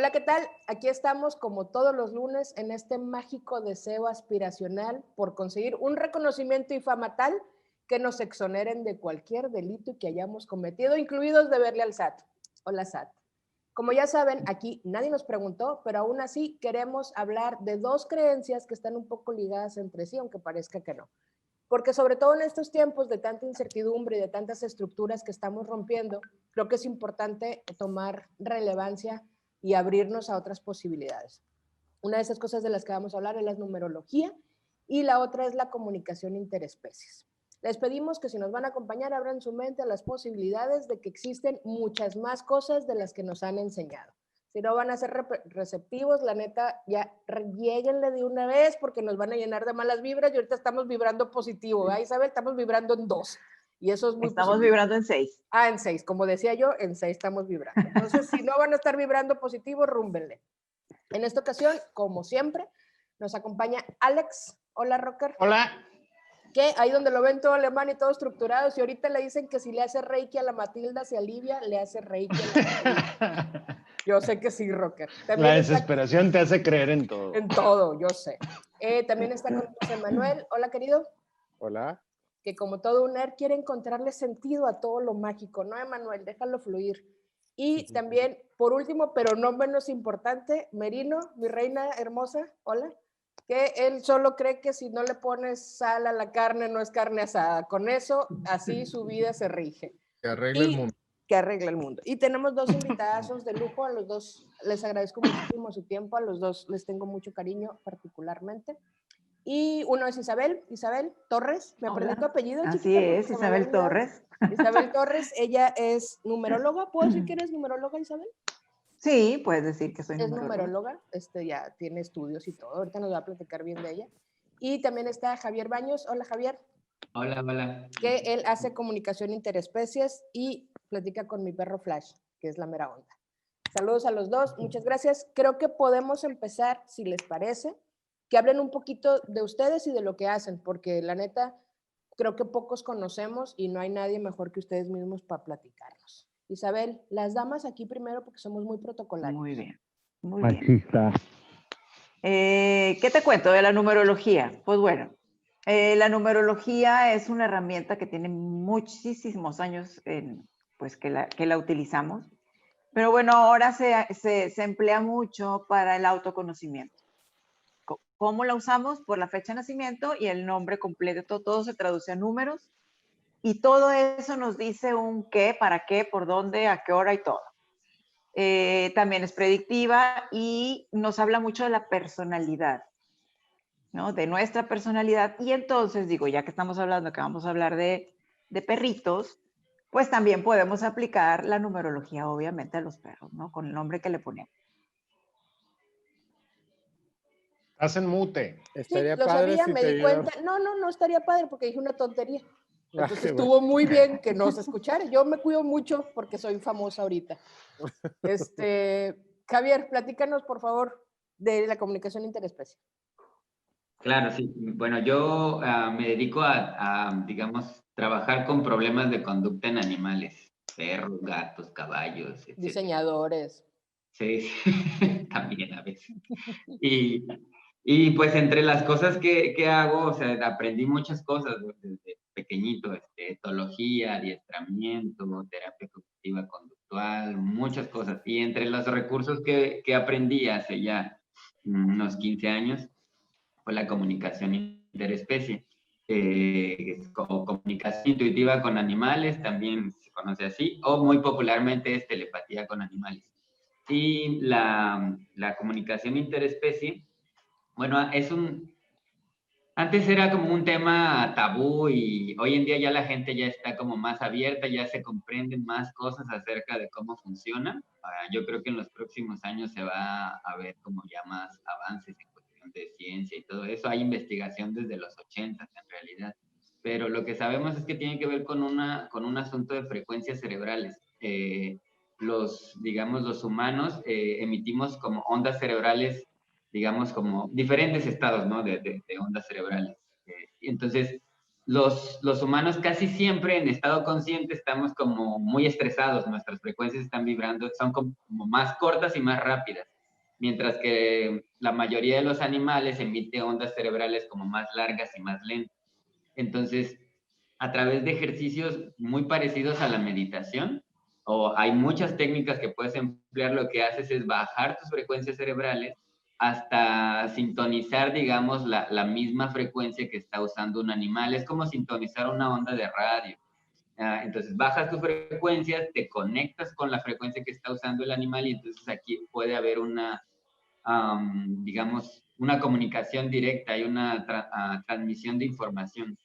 Hola, ¿qué tal? Aquí estamos como todos los lunes en este mágico deseo aspiracional por conseguir un reconocimiento y fama tal que nos exoneren de cualquier delito que hayamos cometido, incluidos deberle al SAT. Hola, SAT. Como ya saben, aquí nadie nos preguntó, pero aún así queremos hablar de dos creencias que están un poco ligadas entre sí, aunque parezca que no. Porque sobre todo en estos tiempos de tanta incertidumbre y de tantas estructuras que estamos rompiendo, creo que es importante tomar relevancia y abrirnos a otras posibilidades. Una de esas cosas de las que vamos a hablar es la numerología y la otra es la comunicación interespecies. Les pedimos que si nos van a acompañar abran su mente a las posibilidades de que existen muchas más cosas de las que nos han enseñado. Si no van a ser receptivos, la neta, ya lléguenle de una vez porque nos van a llenar de malas vibras y ahorita estamos vibrando positivo, ¿verdad, Isabel? Estamos vibrando en 2 y eso es muy Estamos positivo. vibrando en 6. Ah, en 6, como decía yo, en 6 estamos vibrando. Entonces, si no van a estar vibrando positivo, rúmbenle. En esta ocasión, como siempre, nos acompaña Alex. Hola, Rocker. Hola. Que ahí donde lo ven todo alemán y todo estructurado, si ahorita le dicen que si le hace reiki a la Matilda se alivia, le hace reiki a la Matilda. Yo sé que sí, Rocker. También la desesperación te hace creer en todo. En todo, yo sé. También está con José Manuel. Hola, querido. Hola. Que como todo un nerd quiere encontrarle sentido a todo lo mágico, ¿no, Emanuel? Déjalo fluir. Y también, por último, pero no menos importante, Merino, mi reina hermosa, hola, que él solo cree que si no le pones sal a la carne no es carne asada. Con eso, así su vida se rige. Que arregle el mundo. Que arregle el mundo. Y tenemos dos invitadazos de lujo, a los dos les agradezco muchísimo su tiempo, a los dos les tengo mucho cariño particularmente. Y uno es Isabel Torres, me aprendí tu apellido. Así chiquita, es, Isabel Torres. Isabel Torres, ella es numeróloga. ¿Puedo decir que eres numeróloga, Isabel? Sí, puedes decir que soy numeróloga. Es numeróloga, ya tiene estudios y todo, ahorita nos va a platicar bien de ella. Y también está Javier Baños. Hola, Javier. Hola, hola. Que él hace comunicación interespecies y platica con mi perro Flash, que es la mera onda. Saludos a los dos, muchas gracias. Creo que podemos empezar, si les parece, que hablen un poquito de ustedes y de lo que hacen, porque la neta, creo que pocos conocemos y no hay nadie mejor que ustedes mismos para platicarnos. Isabel, las damas aquí primero porque somos muy protocolarios. Muy bien, muy Machista. bien. ¿Qué te cuento de la numerología? Pues bueno, la numerología es una herramienta que tiene muchísimos años pues que la utilizamos, pero bueno, ahora se emplea mucho para el autoconocimiento. ¿Cómo la usamos? Por la fecha de nacimiento y el nombre completo. Todo se traduce a números y todo eso nos dice un qué, para qué, por dónde, a qué hora y todo. También es predictiva y nos habla mucho de la personalidad, ¿no? De nuestra personalidad. Y entonces, digo, ya que estamos hablando, que vamos a hablar de perritos, pues también podemos aplicar la numerología, obviamente, a los perros, ¿no? Con el nombre que le ponemos. Hacen mute. Estaría sí, lo padre sabía, si me te di ayudara. cuenta. No estaría padre porque dije una tontería. Entonces Bueno. estuvo muy bien que nos escuchara. Yo me cuido mucho porque soy famosa ahorita. Javier, platícanos, por favor, de la comunicación interespecie. Claro, sí. Bueno, yo me dedico digamos, trabajar con problemas de conducta en animales. Perros, gatos, caballos, etc. Diseñadores. Sí, también a veces. Y pues entre las cosas que hago, o sea, aprendí muchas cosas desde pequeñito, etología, adiestramiento, terapia cognitiva conductual, muchas cosas. Y entre los recursos que aprendí hace ya unos 15 años fue la comunicación interespecie. Como comunicación intuitiva con animales, también se conoce así, o muy popularmente es telepatía con animales. Y la comunicación interespecie, bueno, antes era como un tema tabú y hoy en día ya la gente ya está como más abierta, ya se comprenden más cosas acerca de cómo funciona. Yo creo que en los próximos años se va a ver como ya más avances en cuestión de ciencia y todo eso. Hay investigación desde los 80 en realidad, pero lo que sabemos es que tiene que ver con un asunto de frecuencias cerebrales. Digamos, los humanos emitimos como ondas cerebrales, digamos, como diferentes estados, ¿no? de ondas cerebrales. Entonces, los humanos casi siempre en estado consciente estamos como muy estresados, nuestras frecuencias están vibrando, son como más cortas y más rápidas. mientras que la mayoría de los animales emite ondas cerebrales como más largas y más lentas. Entonces, a través de ejercicios muy parecidos a la meditación, o hay muchas técnicas que puedes emplear, lo que haces es bajar tus frecuencias cerebrales hasta sintonizar, digamos, la misma frecuencia que está usando un animal. Es como sintonizar una onda de radio. Entonces bajas tus frecuencias, te conectas con la frecuencia que está usando el animal y entonces aquí puede haber una, digamos, una comunicación directa y una transmisión de información.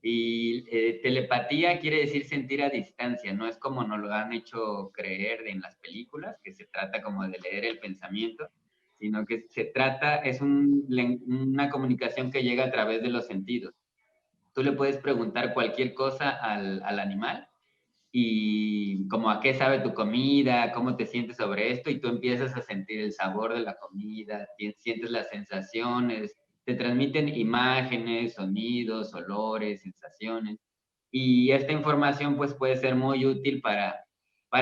Y telepatía quiere decir sentir a distancia, no es como nos lo han hecho creer en las películas, que se trata como de leer el pensamiento, sino que se trata, es una comunicación que llega a través de los sentidos. Tú le puedes preguntar cualquier cosa al animal y como a qué sabe tu comida, cómo te sientes sobre esto, y tú empiezas a sentir el sabor de la comida, sientes las sensaciones, te transmiten imágenes, sonidos, olores, sensaciones, y esta información pues puede ser muy útil para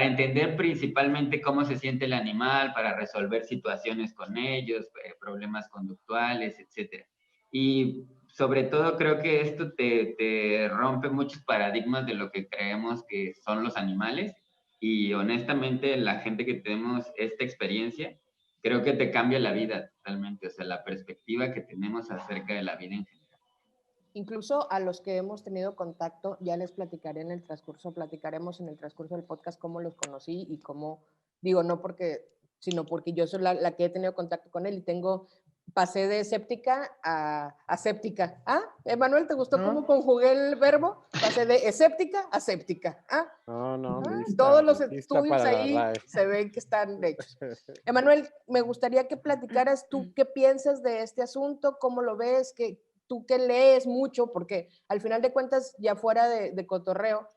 entender principalmente cómo se siente el animal, para resolver situaciones con ellos, problemas conductuales, etcétera. Y sobre todo creo que esto te rompe muchos paradigmas de lo que creemos que son los animales y honestamente la gente que tenemos esta experiencia, creo que te cambia la vida totalmente, o sea, la perspectiva que tenemos acerca de la vida en general. Incluso a los que hemos tenido contacto, ya les platicaré en el transcurso, platicaremos en el transcurso del podcast cómo los conocí y cómo, digo, no porque, sino porque yo soy la que he tenido contacto con él y pasé de escéptica a séptica. ¿Ah? Emanuel, ¿te gustó cómo conjugué el verbo? Pasé de escéptica a séptica. ¿Ah? No, Todos los lista estudios para la ahí RAE. se ven que están hechos. Emanuel, me gustaría que platicaras tú qué piensas de este asunto, cómo lo ves, tú que lees mucho, porque al final de cuentas, ya fuera de cotorreo,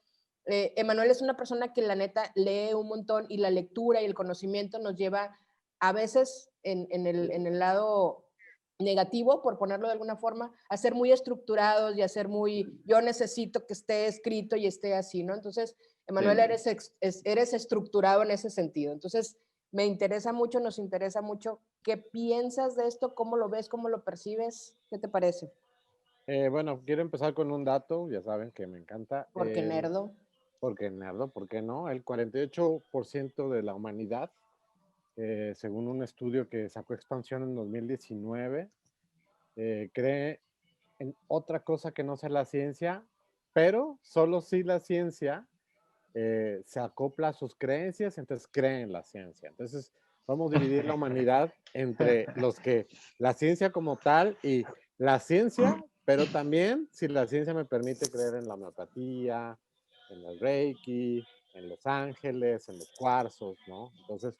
Emanuel es una persona que la neta lee un montón y la lectura y el conocimiento nos lleva a veces en el lado negativo, por ponerlo de alguna forma, a ser muy estructurados y a ser muy, yo necesito que esté escrito y esté así, ¿no? Entonces, Emanuel, Sí. eres estructurado en ese sentido. Entonces, me interesa mucho, nos interesa mucho. ¿Qué piensas de esto? ¿Cómo lo ves? ¿Cómo lo percibes? ¿Qué te parece? Bueno, quiero empezar con un dato, ya saben que me encanta. Porque nerdo. Porque nerdo, ¿por qué no? El 48% de la humanidad, según un estudio que sacó Expansión en 2019, cree en otra cosa que no sea la ciencia, pero solo si la ciencia se acopla a sus creencias, entonces creen en la ciencia. Entonces, vamos a dividir la humanidad entre los que la ciencia como tal y la ciencia, pero también si la ciencia me permite creer en la homeopatía, en el Reiki, en los ángeles, en los cuarzos, ¿no? Entonces,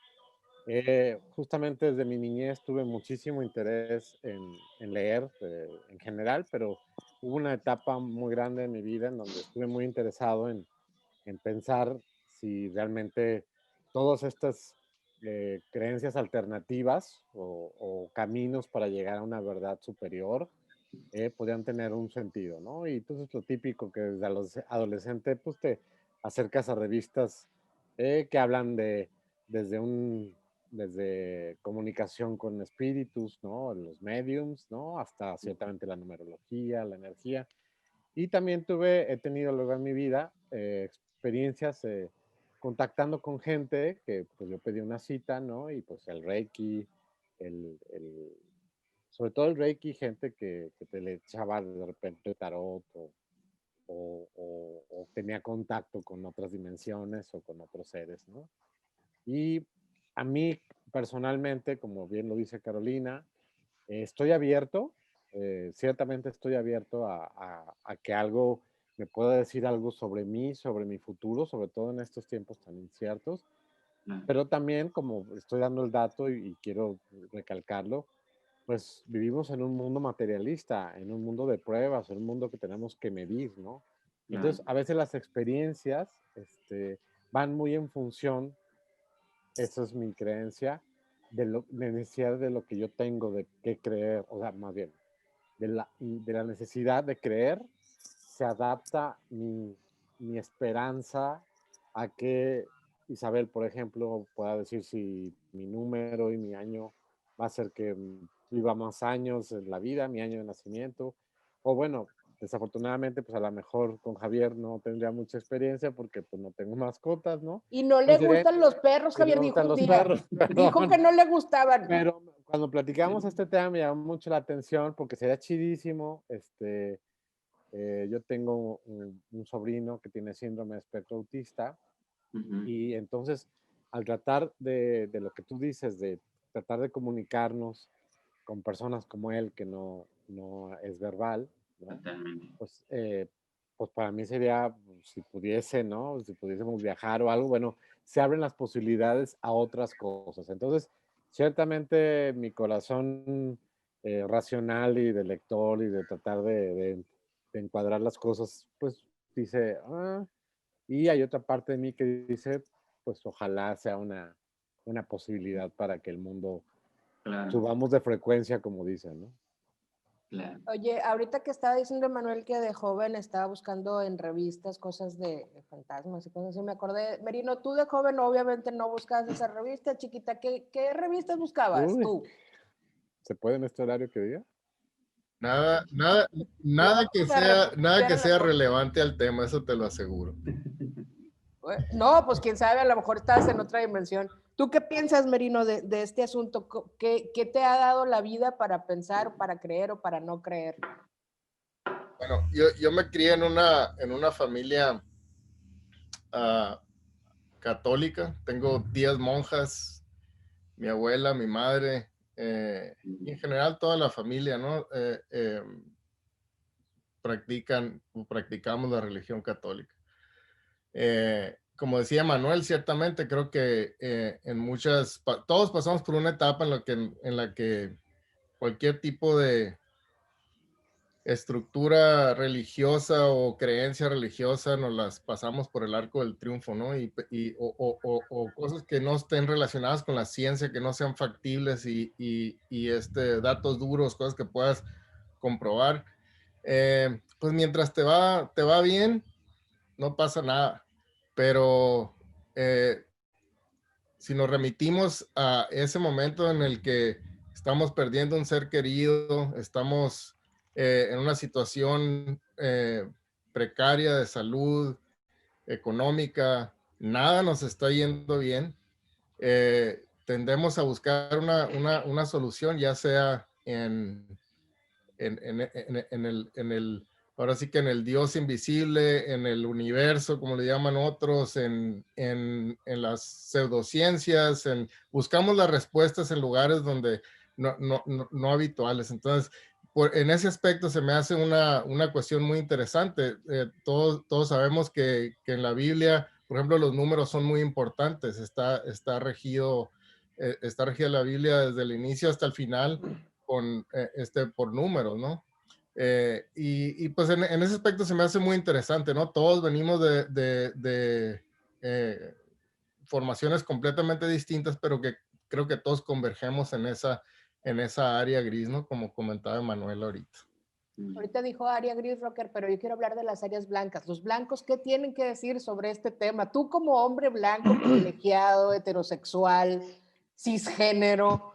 justamente desde mi niñez tuve muchísimo interés en leer en general, pero hubo una etapa muy grande en mi vida en donde estuve muy interesado en pensar si realmente todas estas creencias alternativas o caminos para llegar a una verdad superior podían tener un sentido, ¿no? Y entonces lo típico que desde los adolescente pues te acercas a revistas que hablan desde desde comunicación con espíritus, ¿no? Los mediums, ¿no? Hasta ciertamente la numerología, la energía. Y también he tenido luego en mi vida experiencias contactando con gente que pues yo pedí una cita, ¿no? Y pues el Reiki, el sobre todo el Reiki, gente que te le echaba de repente tarot o tenía contacto con otras dimensiones o con otros seres, ¿no? Y a mí personalmente, como bien lo dice Carolina, estoy abierto, ciertamente estoy abierto a que algo me pueda decir algo sobre mí, sobre mi futuro, sobre todo en estos tiempos tan inciertos, pero también, como estoy dando el dato y quiero recalcarlo, pues vivimos en un mundo materialista, en un mundo de pruebas, en un mundo que tenemos que medir, ¿no? Y entonces, a veces las experiencias van muy en función, esa es mi creencia, de necesidad de lo que yo tengo, de qué creer, o sea, más bien, de la necesidad de creer, se adapta mi esperanza a que Isabel, por ejemplo, pueda decir si mi número y mi año va a hacer que viva más años en la vida, mi año de nacimiento. O bueno, desafortunadamente, pues a lo mejor con Javier no tendría mucha experiencia porque pues no tengo mascotas, ¿no? Y no le Pues sería, gustan los perros, y no Javier, me dijo gustan un los día. perros, Dijo perdón. que no le gustaban. Pero cuando platicamos este tema me llamó mucho la atención porque sería chidísimo. Yo tengo un sobrino que tiene síndrome de espectro autista Ujú. y entonces al tratar de lo que tú dices, de tratar de comunicarnos con personas como él, que no es verbal, ¿no? Totalmente. Pues para mí sería, si pudiese, ¿no? Si pudiésemos viajar o algo, bueno, se abren las posibilidades a otras cosas. Entonces, ciertamente mi corazón racional y de lector y de tratar de encuadrar las cosas, pues dice, ah, y hay otra parte de mí que dice, pues ojalá sea una posibilidad para que el mundo Claro, subamos de frecuencia, como dicen, ¿no? claro. Oye, ahorita que estaba diciendo Manuel que de joven estaba buscando en revistas cosas de fantasmas y cosas así, me acordé, Merino, tú de joven obviamente no buscabas esa revista, chiquita, ¿qué revistas buscabas Uy, tú? ¿se puede en este horario que diga? Nada, nada, Yo nada que era sea relevante al tema, eso te lo aseguro. No, pues quién sabe, a lo mejor estás en otra dimensión. ¿Tú qué piensas, Merino, de este asunto? ¿Qué te ha dado la vida para pensar, para creer o para no creer? Bueno, yo me crié en una familia ah, católica. Tengo 10 monjas, mi abuela, mi madre, y en general toda la familia, ¿no? Practicamos la religión católica. Como decía Manuel, ciertamente creo que todos pasamos por una etapa en la que cualquier tipo de estructura religiosa o creencia religiosa nos las pasamos por el arco del triunfo, ¿no? O cosas que no estén relacionadas con la ciencia, que no sean factibles datos duros, cosas que puedas comprobar. Pues mientras te va bien, no pasa nada. Pero si nos remitimos a ese momento en el que estamos perdiendo un ser querido, estamos en una situación precaria de salud, económica, nada nos está yendo bien, tendemos a buscar una solución, ya sea ahora sí que en el Dios invisible, en el universo, como le llaman otros, en las pseudociencias, buscamos las respuestas en lugares donde no habituales. Entonces, en ese aspecto se me hace una cuestión muy interesante. Todos sabemos que en la Biblia, por ejemplo, los números son muy importantes. Está regida la Biblia desde el inicio hasta el final por números, ¿no? Pues en ese aspecto se me hace muy interesante, ¿no? Todos venimos de formaciones completamente distintas, pero que creo que todos convergemos en esa área gris, ¿no? Como comentaba Manuel ahorita. Ahorita dijo área gris rocker, pero yo quiero hablar de las áreas blancas. Los blancos, ¿qué tienen que decir sobre este tema? Tú como hombre blanco, privilegiado, heterosexual, cisgénero,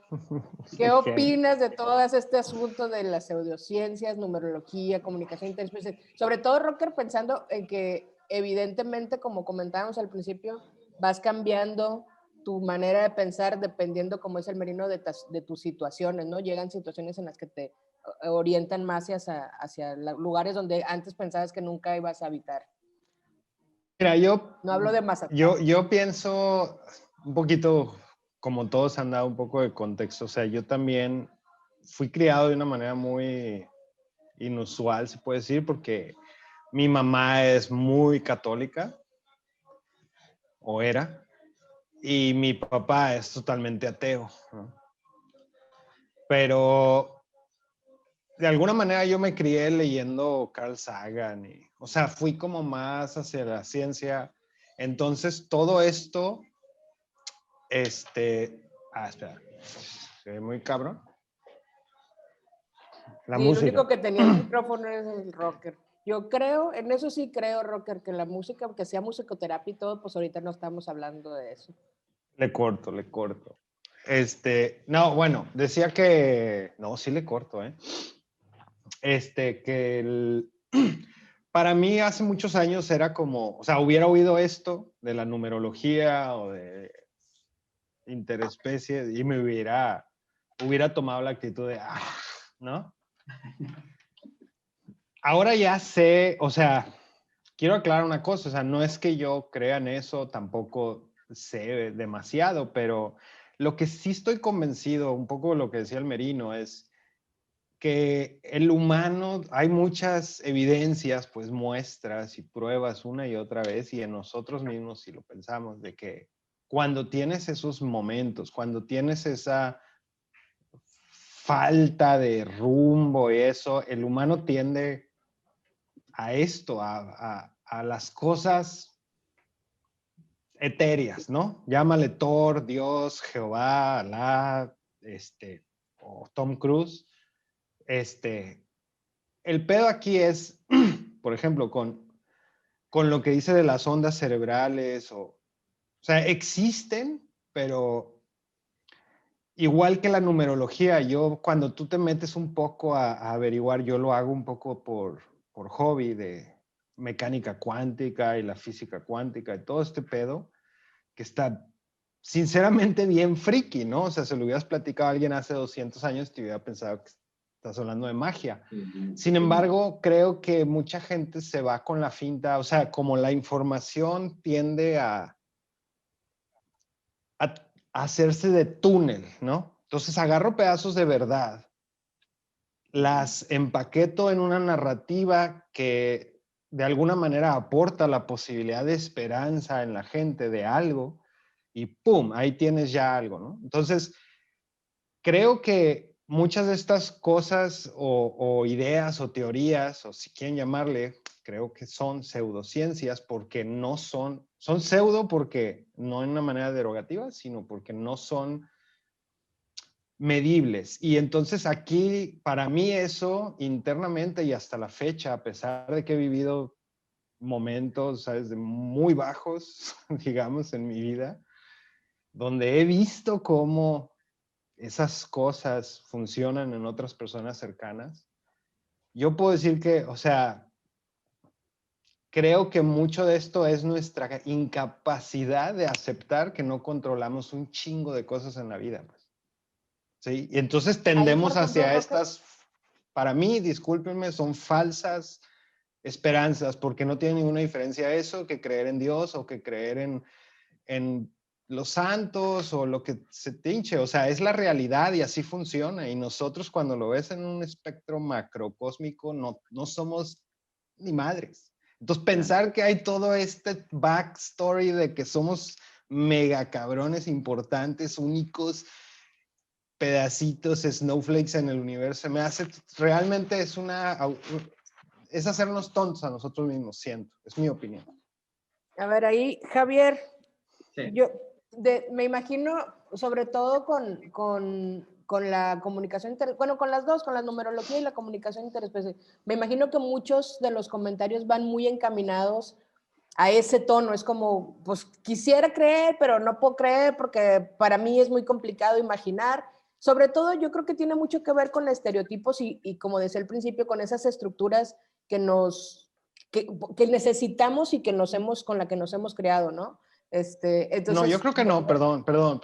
¿qué opinas de todo este asunto de las pseudociencias, numerología, comunicación interespecial? Sobre todo, rocker, pensando en que evidentemente, como comentábamos al principio, vas cambiando tu manera de pensar dependiendo, como es el Merino, de tus situaciones, ¿no? Llegan situaciones en las que te orientan más hacia lugares donde antes pensabas que nunca ibas a habitar. Mira, No hablo de Mazatlán. yo pienso un poquito, como todos han dado un poco de contexto, o sea, yo también fui criado de una manera muy inusual, se puede decir, porque mi mamá es muy católica, o era, y mi papá es totalmente ateo, ¿no? Pero de alguna manera yo me crié leyendo Carl Sagan, o sea, fui como más hacia la ciencia. Entonces, todo esto, espera, se ve muy cabrón. La Sí, música. el único que tenía el micrófono es el rocker. Yo creo, en eso sí creo, rocker, que la música, aunque sea musicoterapia y todo, pues ahorita no estamos hablando de eso. Le corto. No, bueno, decía que, no, sí le corto, para mí hace muchos años era como, o sea, hubiera oído esto de la numerología o de interespecie y me hubiera tomado la actitud de, ¿no? Ahora ya sé, o sea, quiero aclarar una cosa, o sea, no es que yo crea en eso, tampoco sé demasiado, pero lo que sí estoy convencido, un poco lo que decía el Merino, es que el humano, hay muchas evidencias, pues muestras y pruebas una y otra vez, y en nosotros mismos, si lo pensamos, de que cuando tienes esos momentos, cuando tienes esa falta de rumbo y eso, el humano tiende a esto, a las cosas etéreas, ¿no? Llámale Thor, Dios, Jehová, Alá, o Tom Cruise. El pedo aquí es, por ejemplo, con lo que dice de las ondas cerebrales, o sea, existen, pero igual que la numerología, yo cuando tú te metes un poco a averiguar, yo lo hago un poco por hobby de mecánica cuántica y la física cuántica y todo este pedo, que está sinceramente bien friki, ¿no? O sea, si lo hubieras platicado a alguien hace 200 años, te hubiera pensado que estás hablando de magia. Sin embargo, creo que mucha gente se va con la finta, o sea, como la información tiende a hacerse de túnel, ¿no? Entonces agarro pedazos de verdad, las empaqueto en una narrativa que de alguna manera aporta la posibilidad de esperanza en la gente de algo y ¡pum! Ahí tienes ya algo, ¿no? Entonces, creo que muchas de estas cosas o ideas o teorías, o si quieren llamarle, creo que son pseudociencias porque no son pseudo porque no en una manera derogativa, sino porque no son medibles. Y entonces aquí, para mí eso internamente y hasta la fecha, a pesar de que he vivido momentos, ¿sabes?, de muy bajos, digamos, en mi vida, donde he visto cómo esas cosas funcionan en otras personas cercanas, yo puedo decir que, o sea, creo que mucho de esto es nuestra incapacidad de aceptar que no controlamos un chingo de cosas en la vida, pues. ¿Sí? Y entonces Ahí, por tendemos ejemplo, hacia Roque, estas, para mí, discúlpenme, son falsas esperanzas, porque no tiene ninguna diferencia eso que creer en Dios o que creer en los santos o lo que se te hinche. O sea, es la realidad y así funciona. Y nosotros cuando lo ves en un espectro macrocósmico, no somos ni madres. Entonces, pensar que hay todo este backstory de que somos mega cabrones importantes, únicos, pedacitos, snowflakes en el universo, me hace, realmente es hacernos tontos a nosotros mismos, siento, es mi opinión. a ver, ahí, Javier, Sí. yo me imagino, sobre todo con la comunicación, bueno, con las dos, con la numerología y la comunicación interespecie, me imagino que muchos de los comentarios van muy encaminados a ese tono, es como, pues quisiera creer, pero no puedo creer porque para mí es muy complicado imaginar. Sobre todo yo creo que tiene mucho que ver con estereotipos y como decía al principio, con esas estructuras que que necesitamos y que con la que nos hemos creado, ¿no? No, yo Entonces, creo que no, perdón. Pero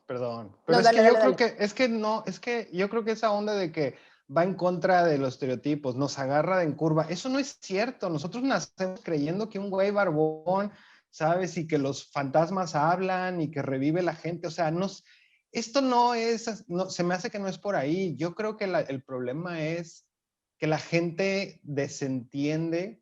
no, es dale, que yo dale, creo dale. que, es que yo creo que esa onda de que va en contra de los estereotipos, nos agarra en curva, eso no es cierto. Nosotros nacemos creyendo que un güey barbón, ¿sabes? Y que los fantasmas hablan y que revive la gente, o sea, esto no es, no, se me hace que no es por ahí. Yo creo que el problema es que la gente desentiende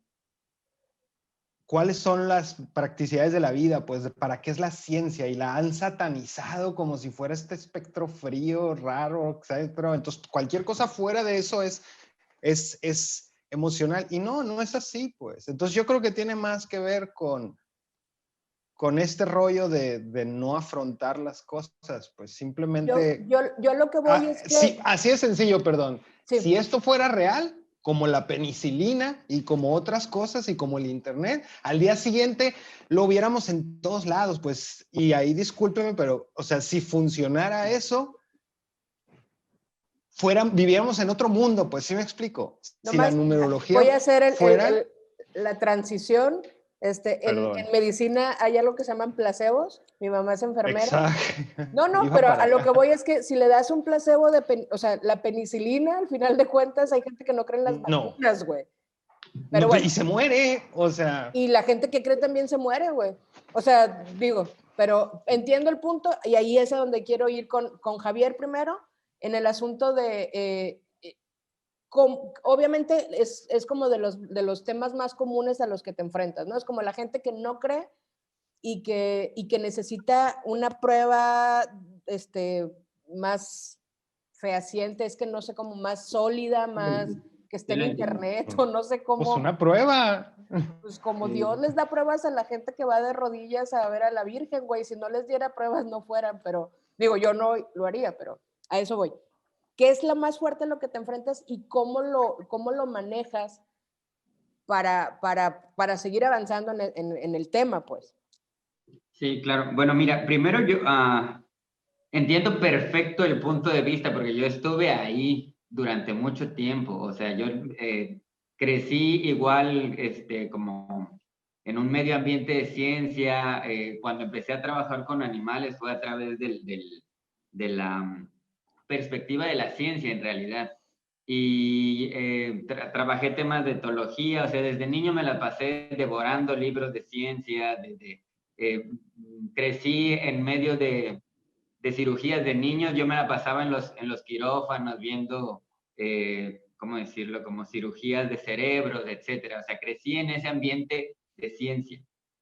cuáles son las practicidades de la vida, pues para qué es la ciencia, y la han satanizado como si fuera este espectro frío, raro, etcétera. Entonces, cualquier cosa fuera de eso es emocional, y no es así, pues. Entonces, yo creo que tiene más que ver con este rollo de no afrontar las cosas, pues simplemente... Yo lo que voy es Sí, que, así de sencillo, perdón. sí, Si esto fuera real, como la penicilina y como otras cosas y como el internet, al día siguiente lo viéramos en todos lados, pues, y ahí discúlpeme, pero, o sea, si funcionara eso, viviéramos en otro mundo, pues, ¿sí me explico? Si la Nomás numerología voy a hacer fuera... la transición. En medicina hay algo que se llaman placebos. Mi mamá es enfermera. Exacto. No, pero a lo que voy es que si le das un placebo o sea, la penicilina, al final de cuentas, hay gente que no cree en las vacunas, güey. Pero no, bueno. y se muere, o sea. Y la gente que cree también se muere, güey. O sea, digo, pero entiendo el punto y ahí es a donde quiero ir con Javier primero, en el asunto de... obviamente es como de los temas más comunes a los que te enfrentas, ¿no? Es como la gente que no cree y que necesita una prueba más fehaciente, es que no sé, como más sólida, más que esté en internet o no sé cómo. Pues una prueba. Pues como Dios les da pruebas a la gente que va de rodillas a ver a la Virgen, güey, si no les diera pruebas no fueran, pero digo, yo no lo haría, pero a eso voy. ¿Qué es lo más fuerte a lo que te enfrentas y cómo lo manejas para seguir avanzando en el tema, pues? Sí, claro. Bueno, mira, primero yo entiendo perfecto el punto de vista porque yo estuve ahí durante mucho tiempo. O sea, yo crecí igual como en un medio ambiente de ciencia. Cuando empecé a trabajar con animales fue a través de la perspectiva de la ciencia en realidad. Y trabajé temas de etología, o sea, desde niño me la pasé devorando libros de ciencia, crecí en medio de cirugías de niños, yo me la pasaba en los quirófanos viendo, ¿cómo decirlo?, como cirugías de cerebros, etcétera. O sea, crecí en ese ambiente de ciencia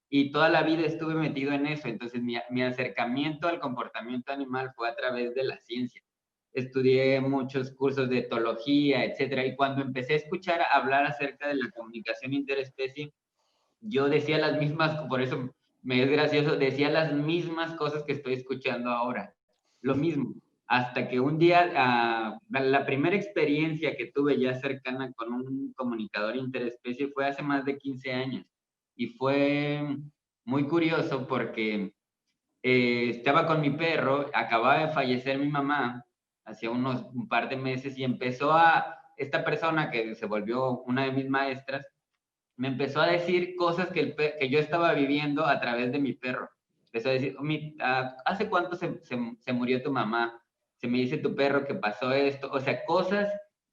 y toda la vida estuve metido en eso. Entonces, mi acercamiento al comportamiento animal fue a través de la ciencia. Estudié muchos cursos de etología, etcétera, y cuando empecé a escuchar hablar acerca de la comunicación interespecie, yo decía las mismas, por eso me es gracioso, decía las mismas cosas que estoy escuchando ahora, lo mismo, hasta que un día, la primera experiencia que tuve ya cercana con un comunicador interespecie fue hace más de 15 años, y fue muy curioso porque estaba con mi perro, acababa de fallecer mi mamá, hacía un par de meses, y empezó esta persona que se volvió una de mis maestras, me empezó a decir cosas que yo estaba viviendo a través de mi perro. Empezó a decir, ¿hace cuánto se murió tu mamá? Se me dice tu perro que pasó esto. O sea, cosas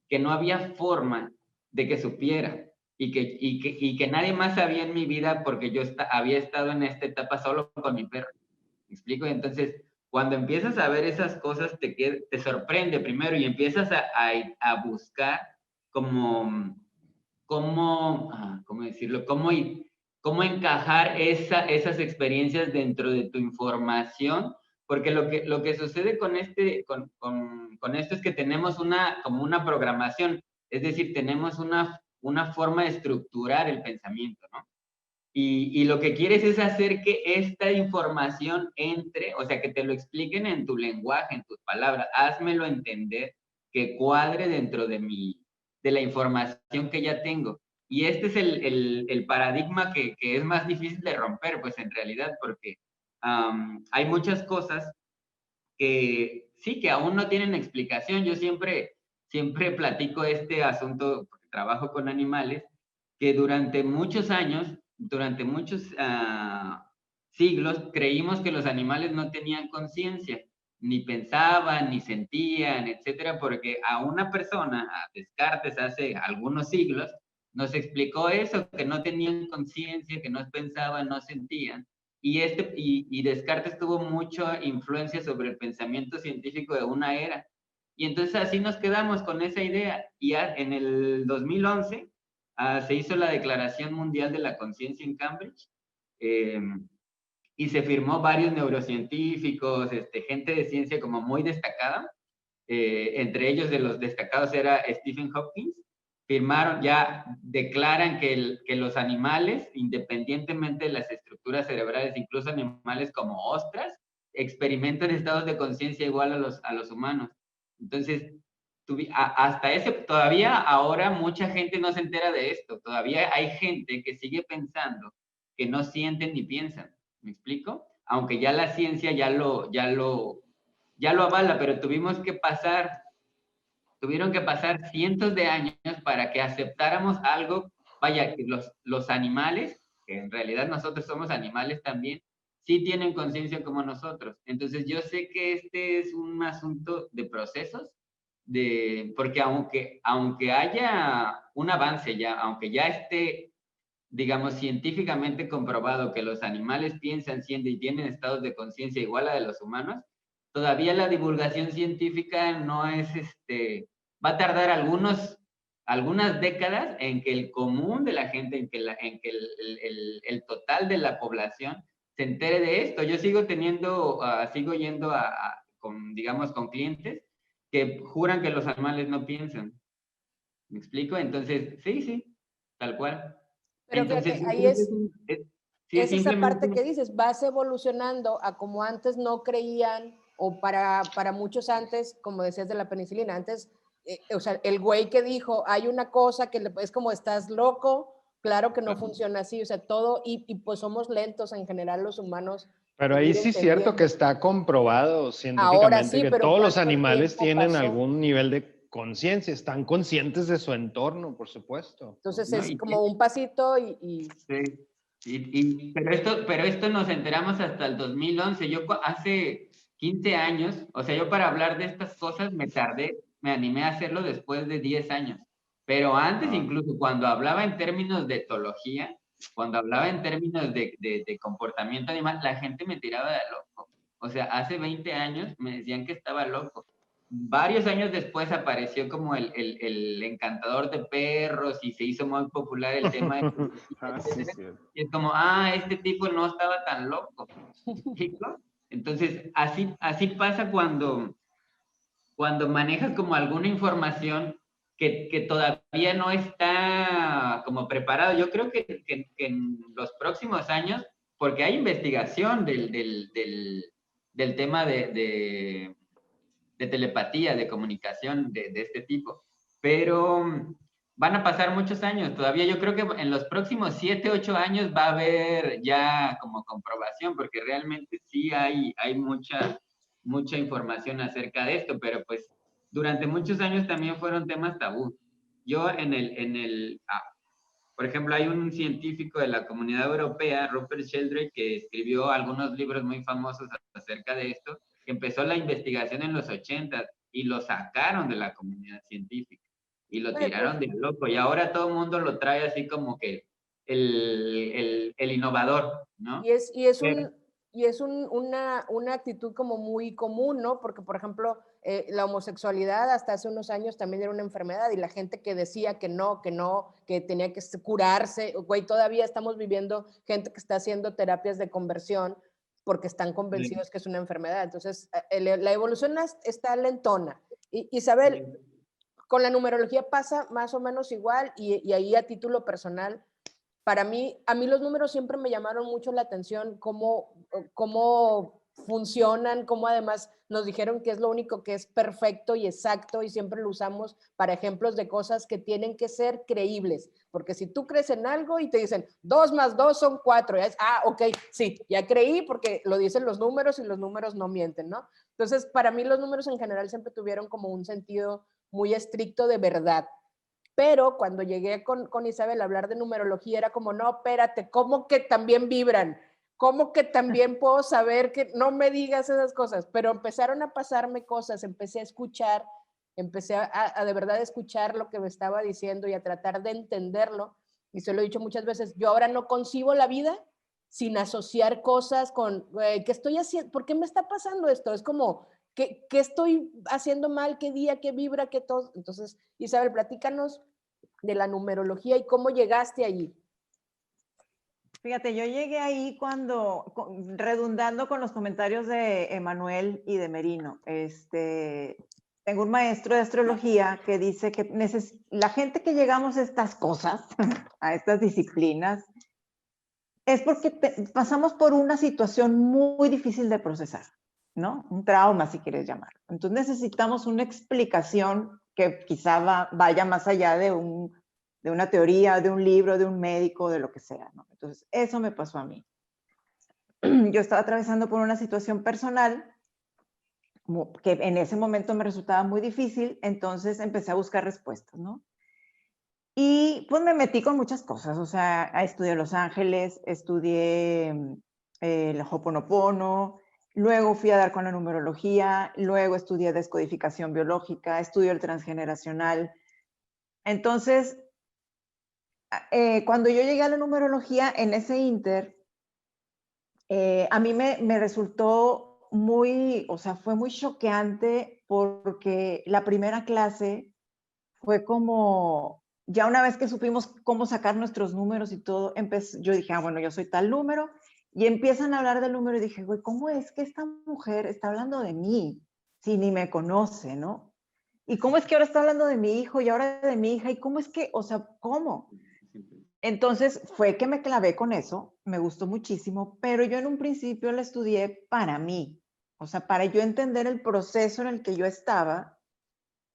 que no había forma de que supiera y que nadie más sabía en mi vida porque yo había estado en esta etapa solo con mi perro. ¿Me explico? Entonces, cuando empiezas a ver esas cosas, te sorprende primero y empiezas a buscar como ¿cómo decirlo? ¿Cómo encajar esas experiencias dentro de tu información? Porque lo que sucede con esto es que tenemos como una programación, es decir, tenemos una forma de estructurar el pensamiento, ¿no? Y lo que quieres es hacer que esta información entre, o sea, que te lo expliquen en tu lenguaje, en tus palabras, házmelo entender, que cuadre dentro de la información que ya tengo. Y este es el paradigma que es más difícil de romper, pues en realidad, porque hay muchas cosas que sí, que aún no tienen explicación. Yo siempre platico este asunto, porque trabajo con animales, que durante muchos años, durante muchos siglos, creímos que los animales no tenían conciencia, ni pensaban, ni sentían, etcétera, porque a una persona, a Descartes, hace algunos siglos, nos explicó eso, que no tenían conciencia, que no pensaban, no sentían. Y Descartes tuvo mucha influencia sobre el pensamiento científico de una era. Y entonces así nos quedamos con esa idea. Y en el 2011 se hizo la Declaración Mundial de la Conciencia en Cambridge, y se firmó varios neurocientíficos, gente de ciencia como muy destacada, entre ellos de los destacados era Stephen Hopkins. Firmaron, ya declaran que los animales, independientemente de las estructuras cerebrales, incluso animales como ostras, experimentan estados de conciencia igual a los humanos. Entonces, hasta ese, todavía ahora mucha gente no se entera de esto. Todavía hay gente que sigue pensando que no sienten ni piensan. ¿Me explico? Aunque ya la ciencia ya lo avala, pero tuvieron que pasar cientos de años para que aceptáramos algo. Vaya, que los animales, que en realidad nosotros somos animales también, sí tienen conciencia como nosotros. Entonces yo sé que este es un asunto de procesos, porque aunque haya un avance ya, aunque ya esté, digamos, científicamente comprobado que los animales piensan, sienten y tienen estados de conciencia igual a de los humanos, todavía la divulgación científica no es, va a tardar algunas décadas en que el común de la gente, en que el total de la población se entere de esto. Yo sigo yendo digamos, con clientes que juran que los animales no piensan. ¿Me explico? Entonces, sí, tal cual. Pero Entonces, fíjate, ahí es esa parte simplemente... que dices, vas evolucionando a como antes no creían, o para muchos antes, como decías de la penicilina, antes, o sea, el güey que dijo, hay una cosa que es como, estás loco, claro que no funciona así, o sea, todo, y pues somos lentos en general los humanos. Pero ahí sí es cierto que está comprobado científicamente sí, que pero todos los ¿cuánto animales tiempo tienen pasó? algún nivel de conciencia, están conscientes de su entorno, por supuesto. Entonces No, es como un pasito y... Sí. Pero esto nos enteramos hasta el 2011. Yo hace 15 años, o sea, yo para hablar de estas cosas me animé a hacerlo después de 10 años. Pero antes, incluso cuando hablaba en términos de etología, cuando hablaba en términos de comportamiento animal, la gente me tiraba de loco. O sea, hace 20 años me decían que estaba loco. Varios años después apareció como el encantador de perros y se hizo muy popular el tema de... Sí, sí. Y es como, este tipo no estaba tan loco. ¿Chico? Entonces, así pasa cuando manejas como alguna información que todavía no está como preparado. Yo creo que en los próximos años, porque hay investigación del tema de telepatía, de comunicación de este tipo, pero van a pasar muchos años. Todavía yo creo que en los próximos 7, 8 años va a haber ya como comprobación, porque realmente sí hay mucha información acerca de esto, pero pues durante muchos años también fueron temas tabú. Yo por ejemplo, hay un científico de la Comunidad Europea, Rupert Sheldrake, que escribió algunos libros muy famosos acerca de esto, que empezó la investigación en los 80 y lo sacaron de la comunidad científica y lo tiraron de loco. Y ahora todo el mundo lo trae así como que el innovador, ¿no? Una actitud como muy común, ¿no? Porque, por ejemplo, la homosexualidad hasta hace unos años también era una enfermedad y la gente que decía que no, que tenía que curarse, güey, todavía estamos viviendo gente que está haciendo terapias de conversión porque están convencidos que es una enfermedad. Entonces, la evolución está lentona. Isabel, con la numerología pasa más o menos igual y ahí a título personal, a mí los números siempre me llamaron mucho la atención, cómo funcionan, cómo además nos dijeron que es lo único que es perfecto y exacto y siempre lo usamos para ejemplos de cosas que tienen que ser creíbles, porque si tú crees en algo y te dicen 2 más 2 son 4, ya es, ok, sí, ya creí porque lo dicen los números y los números no mienten, ¿no? Entonces, para mí los números en general siempre tuvieron como un sentido muy estricto de verdad. Pero cuando llegué con Isabel a hablar de numerología era como, no, espérate, ¿cómo que también vibran? ¿Cómo que también puedo saber que no me digas esas cosas? Pero empezaron a pasarme cosas, empecé a escuchar, empecé a de verdad escuchar lo que me estaba diciendo y a tratar de entenderlo. Y se lo he dicho muchas veces, yo ahora no concibo la vida sin asociar cosas con, ¿qué estoy haciendo? ¿Por qué me está pasando esto? Es como, ¿qué estoy haciendo mal? ¿Qué día? ¿Qué vibra? ¿Qué todo? Entonces, Isabel, platícanos de la numerología y cómo llegaste allí. Fíjate, yo llegué ahí redundando con los comentarios de Emanuel y de Merino. Tengo un maestro de astrología que dice que la gente que llegamos a estas cosas, a estas disciplinas, es porque pasamos por una situación muy difícil de procesar, ¿no? Un trauma, si quieres llamarlo. Entonces necesitamos una explicación que quizá vaya más allá de una teoría, de un libro, de un médico, de lo que sea, ¿no? Entonces, eso me pasó a mí. Yo estaba atravesando por una situación personal que en ese momento me resultaba muy difícil, entonces empecé a buscar respuestas, ¿no? Y pues me metí con muchas cosas, o sea, estudié Los Ángeles, estudié el Ho'oponopono, luego fui a dar con la numerología, luego estudié descodificación biológica, estudié el transgeneracional. Entonces, cuando yo llegué a la numerología, en ese inter, a mí me resultó muy, o sea, fue muy choqueante porque la primera clase fue como, ya una vez que supimos cómo sacar nuestros números y todo, yo dije, bueno, yo soy tal número, y empiezan a hablar del número y dije, güey, ¿cómo es que esta mujer está hablando de mí si ni me conoce, ¿no? ¿Y cómo es que ahora está hablando de mi hijo y ahora de mi hija? ¿Y cómo es que, o sea, cómo? Entonces fue que me clavé con eso, me gustó muchísimo, pero yo en un principio la estudié para mí, o sea, para yo entender el proceso en el que yo estaba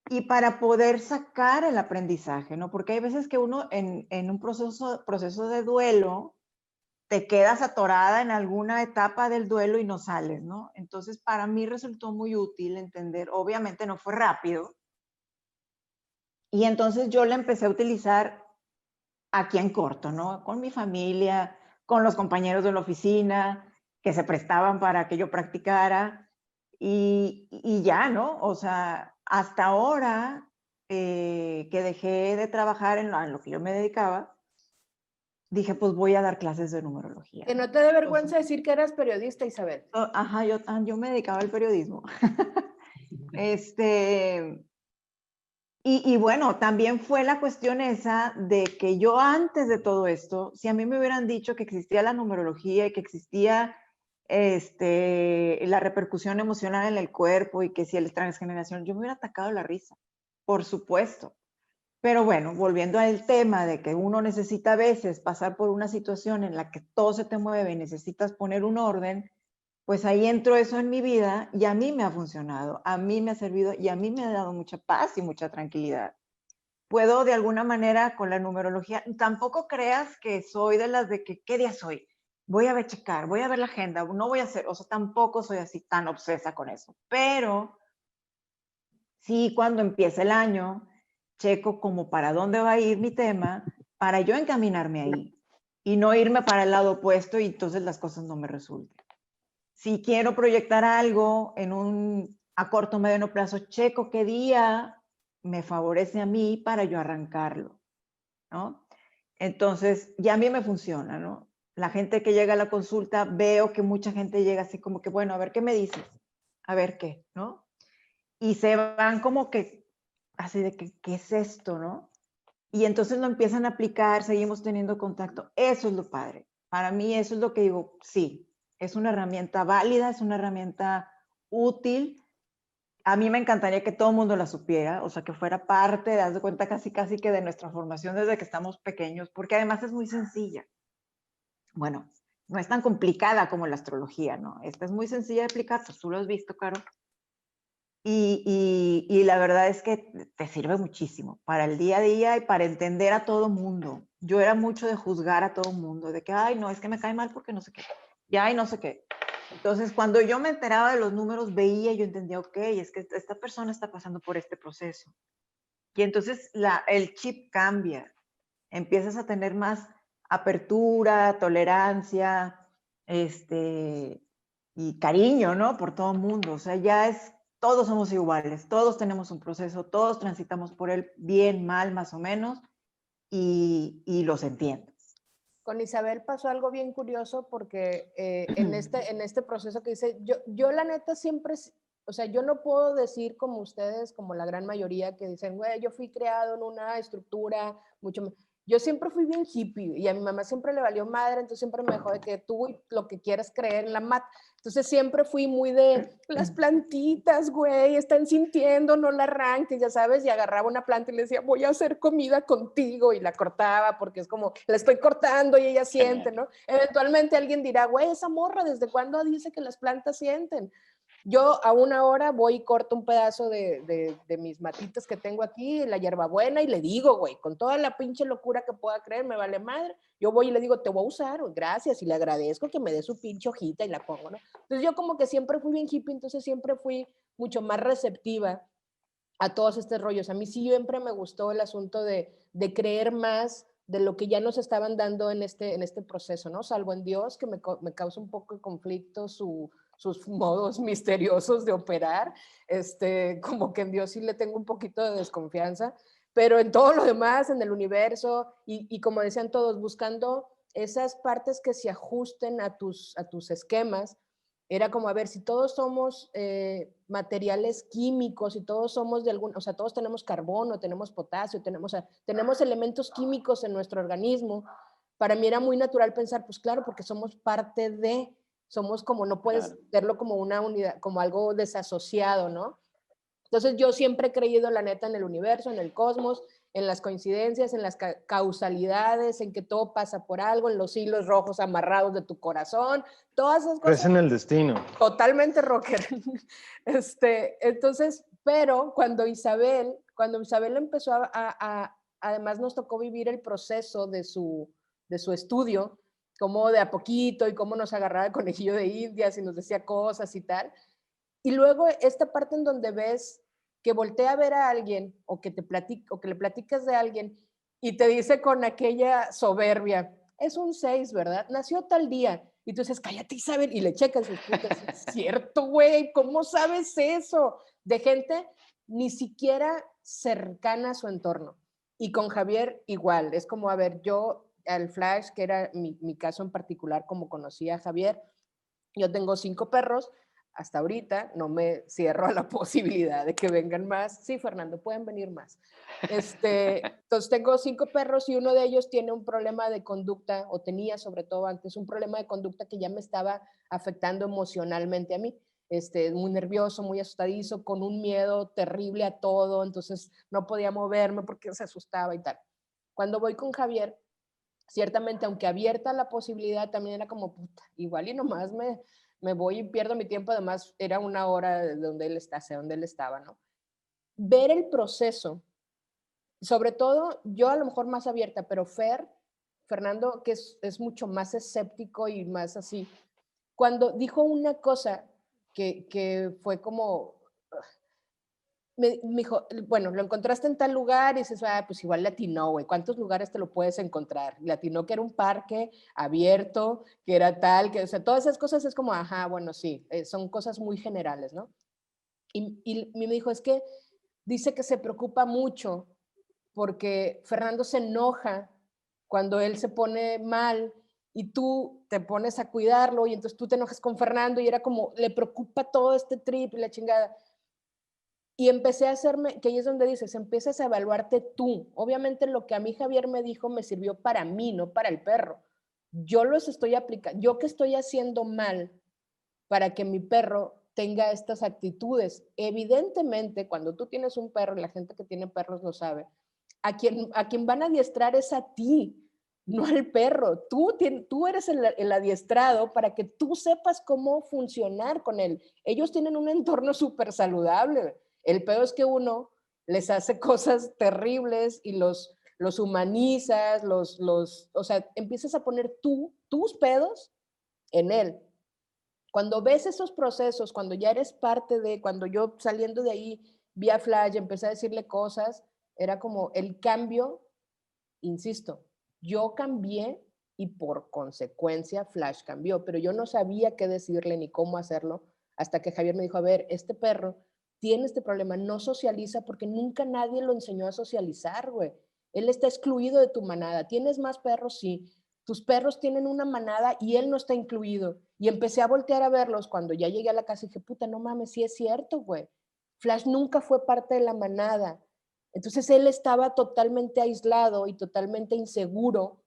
y para poder sacar el aprendizaje, ¿no? Porque hay veces que uno en un proceso de duelo te quedas atorada en alguna etapa del duelo y no sales, ¿no? Entonces, para mí resultó muy útil entender, obviamente no fue rápido, y entonces yo la empecé a utilizar aquí en corto, ¿no? Con mi familia, con los compañeros de la oficina, que se prestaban para que yo practicara, y ya, ¿no? O sea, hasta ahora que dejé de trabajar en lo que yo me dedicaba, dije, pues voy a dar clases de numerología. Que no te dé vergüenza decir que eras periodista, Isabel. Ajá, yo me dedicaba al periodismo. Y bueno, también fue la cuestión esa de que yo antes de todo esto, si a mí me hubieran dicho que existía la numerología y que existía la repercusión emocional en el cuerpo y que si el transgeneración, yo me hubiera atacado la risa, por supuesto. Pero bueno, volviendo al tema de que uno necesita a veces pasar por una situación en la que todo se te mueve y necesitas poner un orden, pues ahí entró eso en mi vida y a mí me ha funcionado, a mí me ha servido y a mí me ha dado mucha paz y mucha tranquilidad. Puedo de alguna manera con la numerología, tampoco creas que soy de las de que, ¿qué día soy? Voy a ver checar, voy a ver la agenda, no voy a hacer, o sea, tampoco soy así tan obsesa con eso, pero sí cuando empieza el año, checo como para dónde va a ir mi tema, para yo encaminarme ahí y no irme para el lado opuesto y entonces las cosas no me resulten. Si quiero proyectar algo a corto o mediano plazo, checo qué día me favorece a mí para yo arrancarlo, ¿no? Entonces, ya a mí me funciona, ¿no? La gente que llega a la consulta, veo que mucha gente llega así como que, bueno, a ver qué me dices, a ver qué, ¿no? Y se van como que, así de que, ¿qué es esto, no? Y entonces lo empiezan a aplicar, seguimos teniendo contacto. Eso es lo padre. Para mí eso es lo que digo, sí, es una herramienta válida, es una herramienta útil. A mí me encantaría que todo el mundo la supiera, o sea, que fuera parte, das de cuenta casi que de nuestra formación desde que estamos pequeños, porque además es muy sencilla. Bueno, no es tan complicada como la astrología, ¿no? Esta es muy sencilla de aplicar, pues tú lo has visto, Caro. Y la verdad es que te sirve muchísimo para el día a día y para entender a todo mundo. Yo era mucho de juzgar a todo mundo, de que, ay, no, es que me cae mal porque no sé qué, ya, y no sé qué. Entonces, cuando yo me enteraba de los números, veía, yo entendía, ok, es que esta persona está pasando por este proceso. Y entonces el chip cambia, empiezas a tener más apertura, tolerancia, y cariño, ¿no? Por todo el mundo. O sea, todos somos iguales, todos tenemos un proceso, todos transitamos por él bien, mal, más o menos, y los entiendo. Con Isabel pasó algo bien curioso porque en este proceso que dice, yo la neta siempre, o sea, yo no puedo decir como ustedes, como la gran mayoría que dicen, güey, yo fui creado en una estructura mucho más. Yo siempre fui bien hippie y a mi mamá siempre le valió madre, entonces siempre me dejó de que tú lo que quieras creer en la mat. Entonces siempre fui muy de las plantitas, güey, están sintiendo, no la arranques, ya sabes, y agarraba una planta y le decía, voy a hacer comida contigo, y la cortaba porque es como, la estoy cortando y ella siente, ¿no? Eventualmente alguien dirá, güey, esa morra, ¿desde cuándo dice que las plantas sienten? Yo a una hora voy y corto un pedazo de mis matitas que tengo aquí, la hierbabuena, y le digo, güey, con toda la pinche locura que pueda creer, me vale madre. Yo voy y le digo, te voy a usar, gracias, y le agradezco que me dé su pinche hojita y la pongo, ¿no? Entonces yo como que siempre fui bien hippie, entonces siempre fui mucho más receptiva a todos estos rollos. A mí siempre me gustó el asunto de creer más de lo que ya nos estaban dando en este proceso, ¿no? Salvo en Dios, que me causa un poco de conflicto sus modos misteriosos de operar, como que en Dios sí le tengo un poquito de desconfianza, pero en todo lo demás, en el universo, y como decían todos, buscando esas partes que se ajusten a tus esquemas. Era como, a ver, si todos somos materiales químicos, y todos somos de algún, o sea, todos tenemos carbono, tenemos potasio, tenemos, o sea, tenemos elementos químicos en nuestro organismo. Para mí era muy natural pensar, pues claro, porque somos parte de, somos como, no puedes verlo como una unidad, como algo desasociado, ¿no? Entonces yo siempre he creído, la neta, en el universo, en el cosmos, en las coincidencias, en las causalidades, en que todo pasa por algo, en los hilos rojos amarrados de tu corazón, todas esas cosas. Crees en el destino. Totalmente rocker. Entonces, pero cuando Isabel empezó además nos tocó vivir el proceso de su estudio, como de a poquito, y cómo nos agarraba el conejillo de Indias y nos decía cosas y tal. Y luego esta parte en donde ves que voltea a ver a alguien, o que le platicas de alguien y te dice con aquella soberbia, es un 6, ¿verdad? Nació tal día. Y tú dices, cállate, Isabel, y le checan sus putas. Es cierto, güey, ¿cómo sabes eso? De gente ni siquiera cercana a su entorno. Y con Javier igual, es como, a ver, yo al Flash, que era mi caso en particular, como conocí a Javier, yo tengo 5 perros, hasta ahorita no me cierro a la posibilidad de que vengan más. Sí, Fernando, pueden venir más. Entonces tengo 5 perros y uno de ellos tiene un problema de conducta, o tenía sobre todo antes un problema de conducta que ya me estaba afectando emocionalmente a mí. Muy nervioso, muy asustadizo, con un miedo terrible a todo, entonces no podía moverme porque se asustaba y tal. Cuando voy con Javier, ciertamente, aunque abierta la posibilidad, también era como, puta, igual y nomás me voy y pierdo mi tiempo. Además, era una hora de donde él está, sé dónde él estaba, ¿no? Ver el proceso, sobre todo yo a lo mejor más abierta, pero Fernando, que es mucho más escéptico y más así, cuando dijo una cosa que fue como, me dijo, bueno, lo encontraste en tal lugar, y dices, pues igual le atinó, güey, ¿cuántos lugares te lo puedes encontrar? Le atinó que era un parque abierto, que era tal, que, o sea, todas esas cosas es como, ajá, bueno, sí, son cosas muy generales, ¿no? Y me dijo, es que dice que se preocupa mucho porque Fernando se enoja cuando él se pone mal y tú te pones a cuidarlo, y entonces tú te enojas con Fernando, y era como, le preocupa todo este trip y la chingada. Y empecé a hacerme, que ahí es donde dices, empiezas a evaluarte tú. Obviamente lo que a mí Javier me dijo me sirvió para mí, no para el perro. Yo los estoy aplicando, yo que estoy haciendo mal para que mi perro tenga estas actitudes. Evidentemente, cuando tú tienes un perro, y la gente que tiene perros lo sabe, a quien van a adiestrar es a ti, no al perro. Tú eres el adiestrado para que tú sepas cómo funcionar con él. Ellos tienen un entorno súper saludable. El peor es que uno les hace cosas terribles y los humanizas, o sea, empiezas a poner tus pedos en él. Cuando ves esos procesos, cuando ya eres parte de, cuando yo saliendo de ahí vi a Flash, empecé a decirle cosas, era como el cambio, insisto, yo cambié y por consecuencia Flash cambió, pero yo no sabía qué decirle ni cómo hacerlo hasta que Javier me dijo, a ver, este perro tiene este problema, no socializa porque nunca nadie lo enseñó a socializar, güey. Él está excluido de tu manada. ¿Tienes más perros? Sí. Tus perros tienen una manada y él no está incluido. Y empecé a voltear a verlos cuando ya llegué a la casa y dije, puta, no mames, sí es cierto, güey. Flash nunca fue parte de la manada. Entonces él estaba totalmente aislado y totalmente inseguro,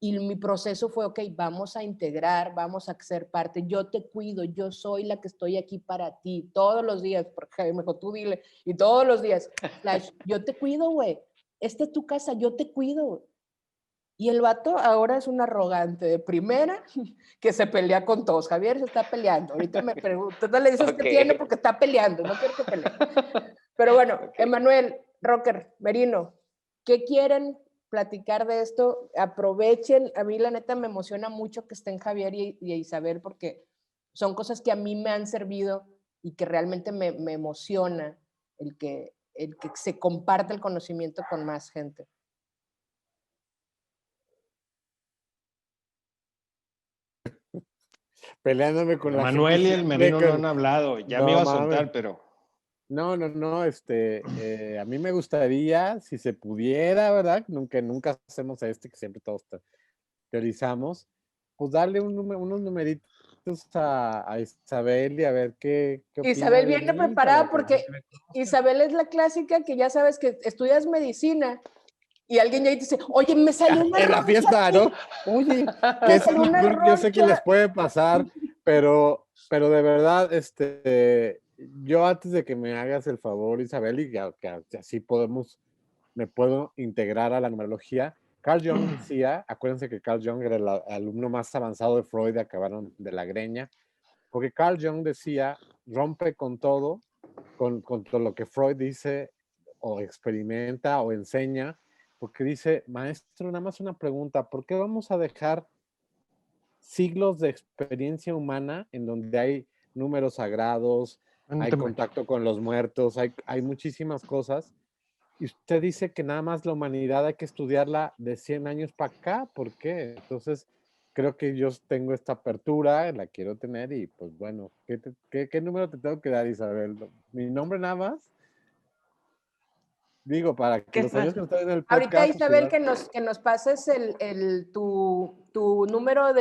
y mi proceso fue, ok, vamos a integrar, vamos a ser parte, yo te cuido, yo soy la que estoy aquí para ti, todos los días, porque me dijo, tú dile, y todos los días, Flash, yo te cuido, güey, esta es tu casa, yo te cuido. Y el vato ahora es un arrogante de primera que se pelea con todos. Javier se está peleando. Ahorita me pregunto, no le dices que tiene porque está peleando, no quiero que pelee. Pero bueno, Emanuel, Rocker, Merino, ¿qué quieren platicar de esto? Aprovechen. A mí la neta me emociona mucho que estén Javier y Isabel porque son cosas que a mí me han servido y que realmente me emociona el que se comparte el conocimiento con más gente. Peleándome con la Manuel y el gente Merino no siempre han hablado. Ya no me iba a mames. soltar, pero No, a mí me gustaría, si se pudiera, ¿verdad? Nunca hacemos que siempre todos teorizamos, pues darle unos numeritos a Isabel y a ver qué opina Isabel de viene mí, preparada para que porque Isabel es la clásica que ya sabes que estudias medicina y alguien ya dice, oye, me salió una en la roncha fiesta, ¿no? Oye, que eso es lo una peor que yo sé que les roncha. puede pasar, pero de verdad, yo antes de que me hagas el favor, Isabel, y que así me puedo integrar a la numerología. Carl Jung decía, acuérdense que Carl Jung era el alumno más avanzado de Freud, acabaron de la greña, porque Carl Jung decía, rompe con todo lo que Freud dice o experimenta o enseña, porque dice, maestro, nada más una pregunta, ¿por qué vamos a dejar siglos de experiencia humana en donde hay números sagrados, hay contacto con los muertos, hay muchísimas cosas? Y usted dice que nada más la humanidad hay que estudiarla de 100 años para acá, ¿por qué? Entonces, creo que yo tengo esta apertura, la quiero tener y pues bueno, ¿qué número te tengo que dar, Isabel? ¿Mi nombre nada más? Digo, para que los amigos que están en el Ahorita, podcast... Isabel, que nos pases tu número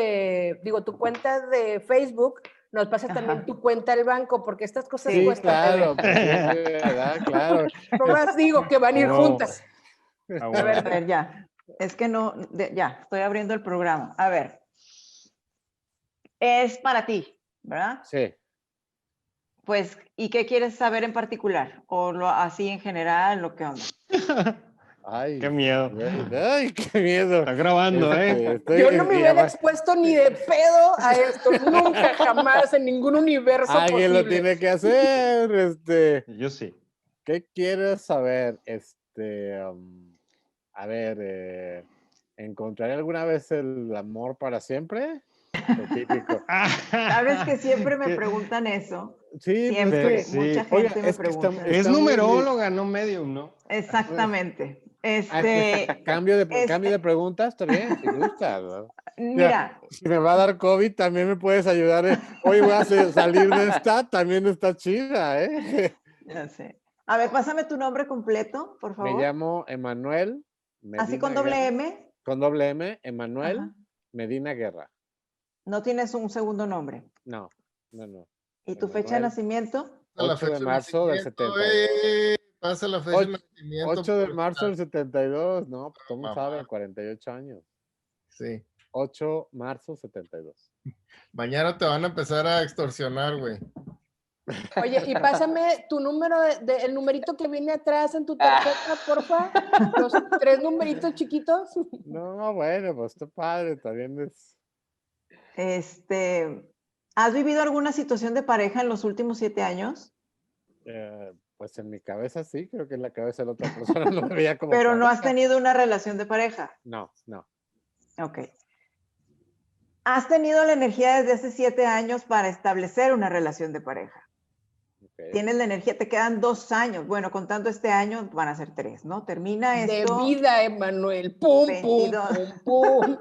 tu cuenta de Facebook, nos pasas también tu cuenta del banco, porque estas cosas Sí, cuestan. claro, pues sí, ¿verdad? Claro. Nomás digo que van a ir juntas. A ver, ya. Es que no, ya, estoy abriendo el programa. A ver. Es para ti, ¿verdad? Sí. Pues, ¿y qué quieres saber en particular? ¿O así en general, lo que onda? Ay, qué miedo. Ay, qué miedo. Está grabando, Yo no me hubiera expuesto ni de pedo a esto, nunca, jamás, en ningún universo alguien posible. lo tiene que hacer, Yo sí. ¿Qué quieres saber? A ver, ¿encontraré alguna vez el amor para siempre? Lo típico. Sabes que siempre me preguntan eso. Sí, Siempre, sí. mucha gente me pregunta. Es numeróloga, no medium, ¿no? Exactamente. Cambio de preguntas, está bien, si gusta, ¿no? Mira. Si me va a dar COVID, también me puedes ayudar. Hoy voy a salir de esta, también está chida, ¿eh? Ya sé. A ver, pásame tu nombre completo, por favor. Me llamo Emanuel Medina. ¿Así con doble M? Con doble M, Emanuel Medina Guerra. ¿No tienes un segundo nombre? No. ¿Y tu fecha de nacimiento? 8 de marzo del 72. Pasa la fecha de nacimiento. 8 de marzo del 72, no, pues ¿cómo saben? 48 años. Sí. 8 de marzo 72. Mañana te van a empezar a extorsionar, güey. Oye, y pásame tu número, el numerito que viene atrás en tu tarjeta, porfa. Los 3 numeritos chiquitos. No, bueno, pues está padre, también es... ¿Has vivido alguna situación de pareja en los últimos 7 años? Pues en mi cabeza sí, creo que en la cabeza de la otra persona no me veía como Pero pareja. no has tenido una relación de pareja. No. Ok. ¿Has tenido la energía desde hace 7 años para establecer una relación de pareja? Okay. Tienes la energía, te quedan 2 años. Bueno, contando este año van a ser 3, ¿no? Termina esto. De vida, Emanuel. Pum, 22. Pum.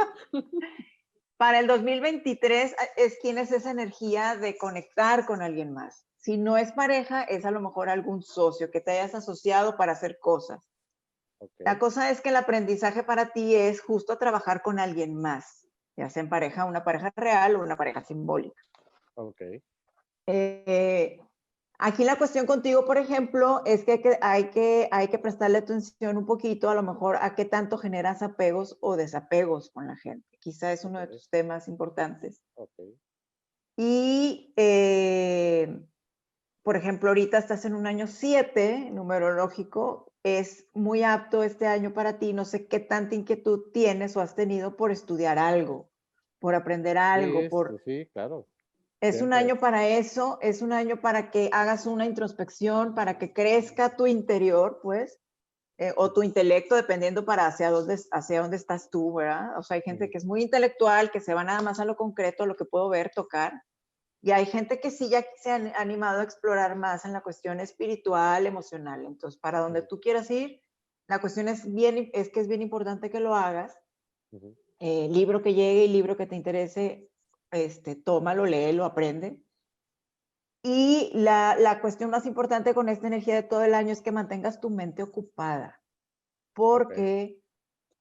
Para el 2023 tienes esa energía de conectar con alguien más. Si no es pareja, es a lo mejor algún socio que te hayas asociado para hacer cosas. Okay. La cosa es que el aprendizaje para ti es justo trabajar con alguien más, ya sea en pareja, una pareja real o una pareja simbólica. Ok. Aquí la cuestión contigo, por ejemplo, es que hay que prestarle atención un poquito, a lo mejor, a qué tanto generas apegos o desapegos con la gente. Quizá es uno de tus temas importantes. Okay. Y, por ejemplo, ahorita estás en un año 7 numerológico, es muy apto este año para ti. No sé qué tanta inquietud tienes o has tenido por estudiar algo, por aprender algo, Sí, por... sí, claro. Es un Siempre. año para eso, es un año para que hagas una introspección, para que crezca tu interior, pues, o tu intelecto, dependiendo para hacia dónde estás tú, ¿verdad? O sea, hay gente que es muy intelectual, que se va nada más a lo concreto, a lo que puedo ver, tocar, y hay gente que sí ya se ha animado a explorar más en la cuestión espiritual, emocional. Entonces, para donde tú quieras ir, la cuestión es que es bien importante que lo hagas. Libro que llegue y libro que te interese, tómalo, léelo, aprende. Y la cuestión más importante con esta energía de todo el año es que mantengas tu mente ocupada, porque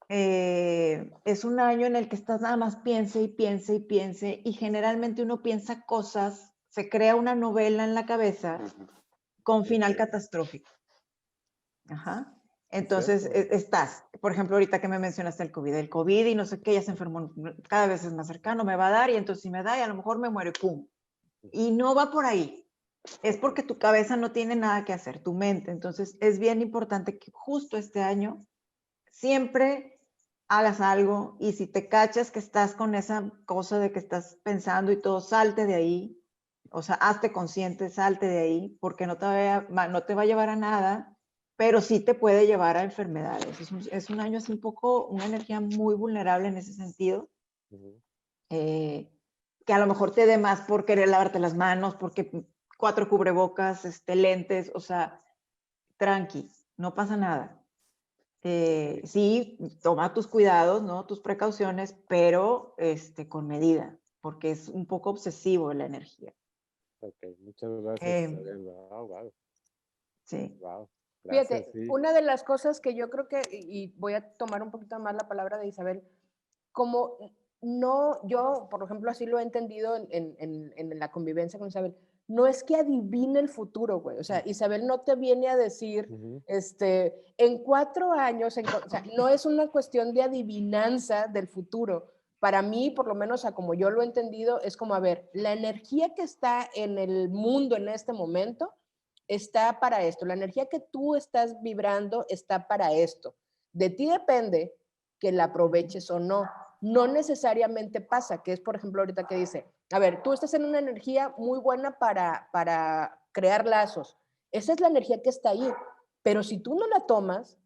es un año en el que estás nada más piense y piense y piense, y generalmente uno piensa cosas, se crea una novela en la cabeza con final catastrófico. Ajá. Entonces, estás, por ejemplo, ahorita que me mencionaste el COVID y no sé qué, ya se enfermó, cada vez es más cercano, me va a dar, y entonces si me da, y a lo mejor me muero, ¡pum! Y no va por ahí. Es porque tu cabeza no tiene nada que hacer, tu mente. Entonces, es bien importante que justo este año siempre hagas algo, y si te cachas que estás con esa cosa de que estás pensando y todo, salte de ahí. O sea, hazte consciente, salte de ahí, porque no te va a llevar a nada, pero sí te puede llevar a enfermedades. Es un año así un poco, una energía muy vulnerable en ese sentido. Que a lo mejor te dé más por querer lavarte las manos, porque 4 cubrebocas, lentes, o sea, tranqui, no pasa nada. Sí, toma tus cuidados, ¿no? Tus precauciones, pero con medida, porque es un poco obsesivo la energía. Ok, muchas gracias, Isabel. Wow. Sí. Wow. Gracias, Fíjate, sí. una de las cosas que yo creo que, y voy a tomar un poquito más la palabra de Isabel, como no, yo, por ejemplo, así lo he entendido en la convivencia con Isabel, no es que adivine el futuro, güey. O sea, Isabel no te viene a decir, en 4 años, o sea, no es una cuestión de adivinanza del futuro. Para mí, por lo menos, a como yo lo he entendido, es como, a ver, la energía que está en el mundo en este momento está para esto. La energía que tú estás vibrando está para esto. De ti depende que la aproveches o no. No necesariamente pasa, que es, por ejemplo, ahorita que dice, a ver, tú estás en una energía muy buena para crear lazos. Esa es la energía que está ahí. Pero si tú no la tomas,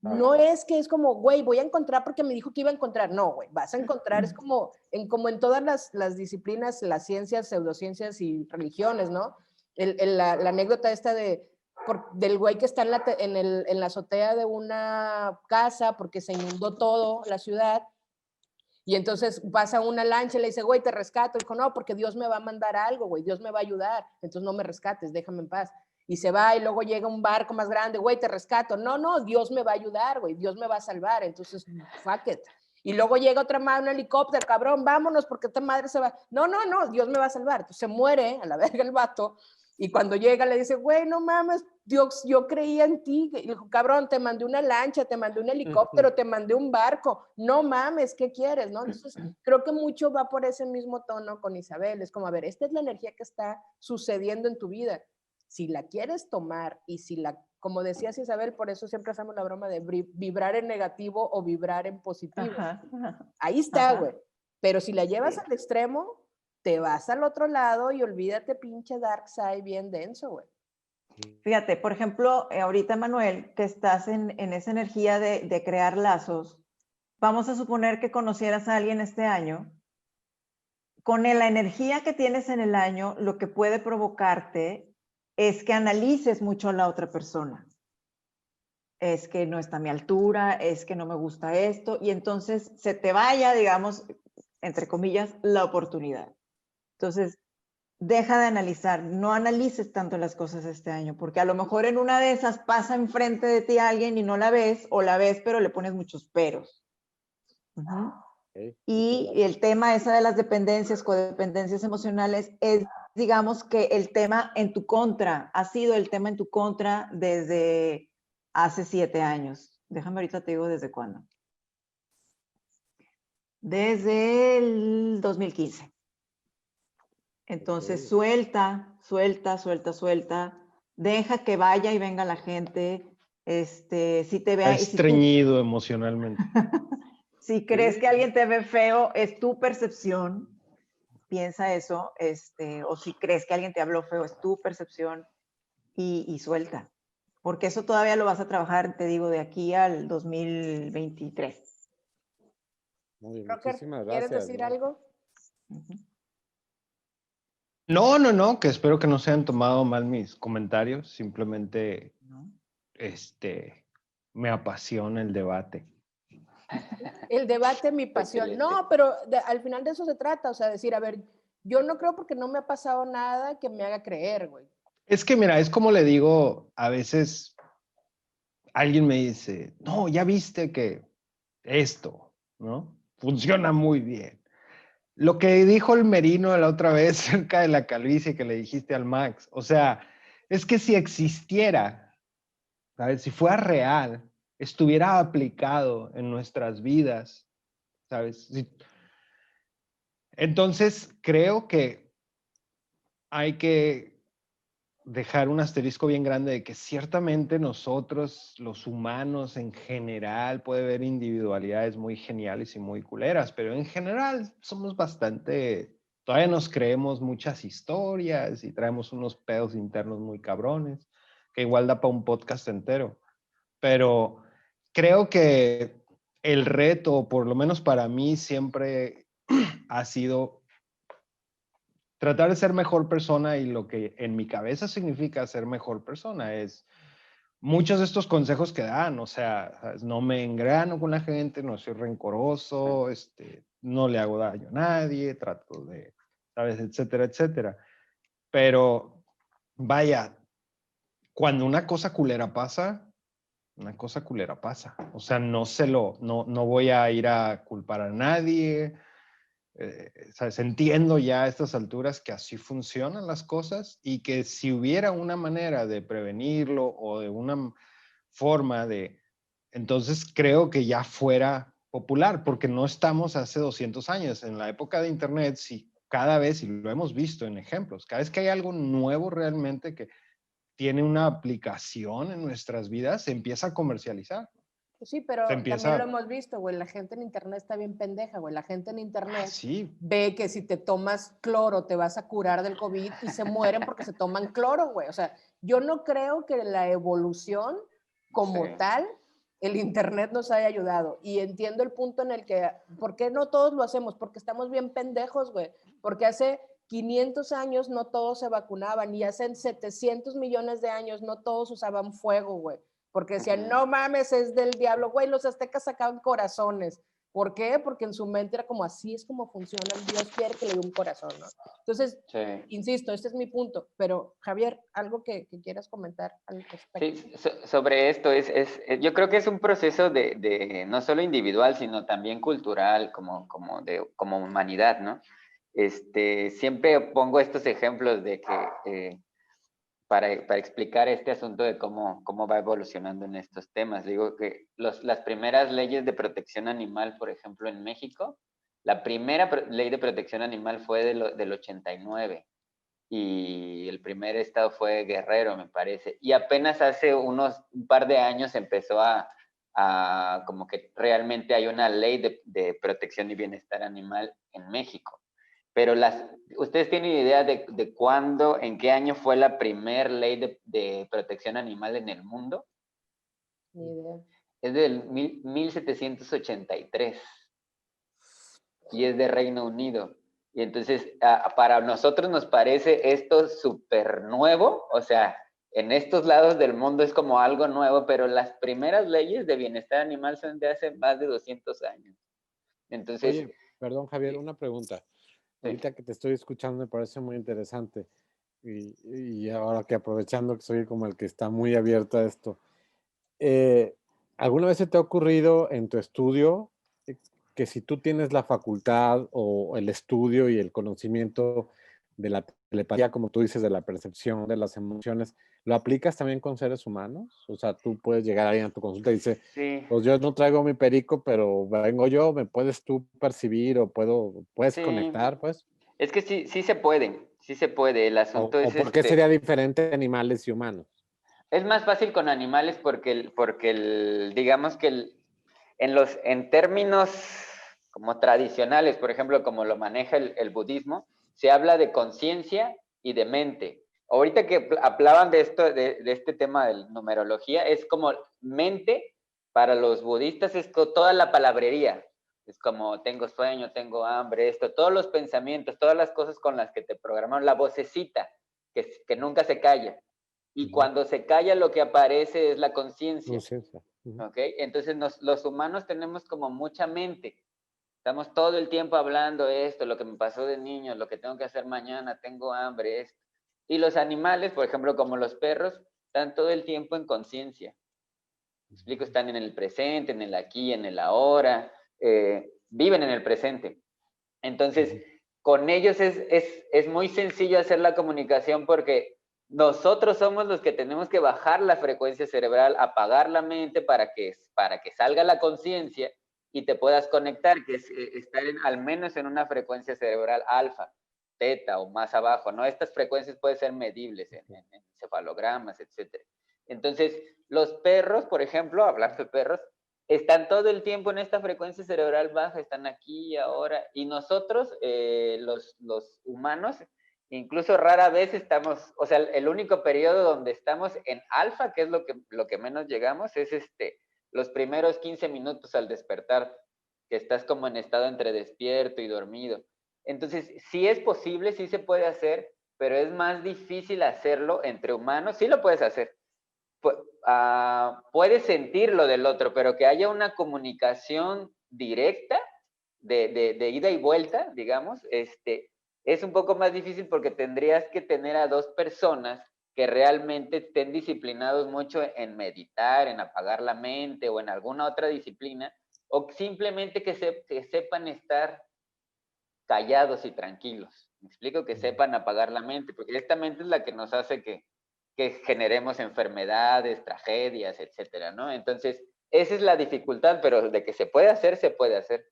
no es que es como, güey, voy a encontrar porque me dijo que iba a encontrar. No, güey, vas a encontrar, es como en todas las disciplinas, las ciencias, pseudociencias y religiones, ¿no? La anécdota esta del güey que está en la azotea de una casa porque se inundó todo la ciudad, y entonces pasa una lancha y le dice, güey, te rescato. Y dijo, no, porque Dios me va a mandar algo, güey, Dios me va a ayudar, entonces no me rescates, déjame en paz. Y se va, y luego llega un barco más grande, güey, te rescato. No, no, Dios me va a ayudar, güey, Dios me va a salvar, entonces, fuck it. Y luego llega otra madre, un helicóptero, cabrón, vámonos porque esta madre se va. No, no, no, Dios me va a salvar. Entonces se muere a la verga el vato, y cuando llega le dice, güey, no mames, Dios, yo creía en ti. Y dijo, cabrón, te mandé una lancha, te mandé un helicóptero, te mandé un barco. No mames, ¿qué quieres? ¿No? Entonces, creo que mucho va por ese mismo tono con Isabel. Es como, a ver, esta es la energía que está sucediendo en tu vida. Si la quieres tomar y si como decías Isabel, por eso siempre hacemos la broma de vibrar en negativo o vibrar en positivo. Ahí está, güey. Pero si la llevas al extremo, te vas al otro lado y olvídate pinche dark side bien denso, güey. Fíjate, por ejemplo, ahorita, Manuel, que estás en esa energía de crear lazos, vamos a suponer que conocieras a alguien este año. Con la energía que tienes en el año, lo que puede provocarte es que analices mucho a la otra persona. Es que no está a mi altura, es que no me gusta esto, y entonces se te vaya, digamos, entre comillas, la oportunidad. Entonces, deja de analizar, no analices tanto las cosas este año, porque a lo mejor en una de esas pasa enfrente de ti alguien y no la ves, o la ves pero le pones muchos peros. Y el tema esa de las dependencias, codependencias emocionales, es, digamos, que el tema en tu contra, ha sido el tema en tu contra desde hace 7 años. Déjame ahorita te digo desde cuándo. Desde el 2015. Entonces, suelta, deja que vaya y venga la gente, Si te Está ve, estreñido emocionalmente. si crees que alguien te ve feo, es tu percepción, piensa eso, o si crees que alguien te habló feo, es tu percepción y suelta. Porque eso todavía lo vas a trabajar, te digo, de aquí al 2023. Muy bien, Rocker, muchísimas ¿quieres gracias, decir ¿no? algo? No, que espero que no se hayan tomado mal mis comentarios, simplemente ¿No? me apasiona el debate. El debate, mi pasión. Excelente. No, pero al final de eso se trata, o sea, decir, a ver, yo no creo porque no me ha pasado nada que me haga creer, güey. Es que mira, es como le digo, a veces alguien me dice, no, ya viste que esto, ¿no? Funciona muy bien. Lo que dijo el Merino la otra vez cerca de la calvicie que le dijiste al Max, o sea, es que si existiera, ¿sabes? Si fuera real, estuviera aplicado en nuestras vidas, ¿sabes? Entonces, creo que hay que dejar un asterisco bien grande de que ciertamente nosotros, los humanos en general, puede haber individualidades muy geniales y muy culeras, pero en general somos bastante, todavía nos creemos muchas historias y traemos unos pedos internos muy cabrones, que igual da para un podcast entero. Pero creo que el reto, por lo menos para mí, siempre ha sido tratar de ser mejor persona, y lo que en mi cabeza significa ser mejor persona es muchos de estos consejos que dan, o sea, ¿sabes? No me engrano con la gente, no soy rencoroso, no le hago daño a nadie, trato de, ¿sabes? Etcétera, etcétera. Pero vaya, cuando una cosa culera pasa, una cosa culera pasa. O sea, no voy a ir a culpar a nadie. ¿Sabes? Entiendo ya a estas alturas que así funcionan las cosas, y que si hubiera una manera de prevenirlo o de una forma de, entonces creo que ya fuera popular, porque no estamos hace 200 años. En la época de Internet, sí, cada vez, y lo hemos visto en ejemplos, cada vez que hay algo nuevo realmente que tiene una aplicación en nuestras vidas, se empieza a comercializar. Pues sí, Se pero también lo empieza, hemos visto, güey. La gente en internet está bien pendeja, güey. La gente en internet sí, ve que si te tomas cloro te vas a curar del COVID y se mueren porque se toman cloro, güey. O sea, yo no creo que la evolución como Sí. tal, el internet nos haya ayudado. Y entiendo el punto en el que, ¿por qué no todos lo hacemos? Porque estamos bien pendejos, güey. Porque hace 500 años no todos se vacunaban, y hace 700 millones de años no todos usaban fuego, güey. Porque decían, no mames, es del diablo, güey, los aztecas sacaban corazones. ¿Por qué? Porque en su mente era como, así es como funciona, Dios quiere que le dé un corazón, ¿no? Entonces, Sí. insisto, este es mi punto, pero Javier, algo que quieras comentar al respecto. Sí, sobre esto yo creo que es un proceso de no solo individual, sino también cultural, como humanidad, ¿no? Siempre pongo estos ejemplos de que para explicar este asunto de cómo va evolucionando en estos temas. Digo que las primeras leyes de protección animal, por ejemplo, en México, la primera ley de protección animal fue del 89, y el primer estado fue Guerrero, me parece. Y apenas hace un par de años empezó a como que realmente hay una ley de protección y bienestar animal en México. Pero ¿ustedes tienen idea de cuándo, en qué año fue la primer ley de protección animal en el mundo? Ni idea. Es del 1783 y es de Reino Unido. Y entonces, para nosotros nos parece esto súper nuevo, o sea, en estos lados del mundo es como algo nuevo, pero las primeras leyes de bienestar animal son de hace más de 200 años. Entonces, Oye, perdón, Javier, una pregunta. sí. Ahorita que te estoy escuchando me parece muy interesante. Y ahora que aprovechando que soy como el que está muy abierto a esto, eh, ¿alguna vez se te ha ocurrido en tu estudio que si tú tienes la facultad o el estudio y el conocimiento de la telepatía, como tú dices, de la percepción de las emociones, lo aplicas también con seres humanos? O sea, tú puedes llegar ahí a tu consulta y dices, Sí, pues yo no traigo mi perico, pero vengo yo, ¿me puedes tú percibir o puedes sí. conectar, pues? Es que sí, sí se puede, sí se puede. El asunto O es por qué sería diferente animales y humanos? Es más fácil con animales porque digamos que en términos como tradicionales, por ejemplo, como lo maneja el budismo, se habla de conciencia y de mente. Ahorita que hablaban de esto, de este tema de numerología, es como mente para los budistas es toda la palabrería. Es como tengo sueño, tengo hambre, esto, todos los pensamientos, todas las cosas con las que te programaron, la vocecita que nunca se calla. Y cuando se calla lo que aparece es la conciencia. ¿Ok? Entonces los humanos tenemos como mucha mente. Estamos todo el tiempo hablando esto, lo que me pasó de niño, lo que tengo que hacer mañana, tengo hambre, esto. Y los animales, por ejemplo, como los perros, están todo el tiempo en conciencia. ¿Me explico? Están en el presente, en el aquí, en el ahora, viven en el presente. Entonces, con ellos es muy sencillo hacer la comunicación porque nosotros somos los que tenemos que bajar la frecuencia cerebral, apagar la mente para que salga la conciencia y te puedas conectar, que es estar al menos en una frecuencia cerebral alfa, teta o más abajo, ¿no? Estas frecuencias pueden ser medibles en encefalogramas, etc. Entonces, los perros, por ejemplo, hablando de perros, están todo el tiempo en esta frecuencia cerebral baja, están aquí y ahora, y nosotros, los humanos, incluso rara vez estamos, o sea, el único periodo donde estamos en alfa, que es lo que menos llegamos, es los primeros 15 minutos al despertar, que estás como en estado entre despierto y dormido. Entonces, sí es posible, sí se puede hacer, pero es más difícil hacerlo entre humanos. Sí lo puedes hacer. Puedes sentir lo del otro, pero que haya una comunicación directa de ida y vuelta, digamos, es un poco más difícil porque tendrías que tener a dos personas que realmente estén disciplinados mucho en meditar, en apagar la mente o en alguna otra disciplina, o simplemente que sepan estar callados y tranquilos. Me explico, que sepan apagar la mente, porque esta mente es la que nos hace que generemos enfermedades, tragedias, etcétera, ¿no? Entonces, esa es la dificultad, pero de que se puede hacer, se puede hacer.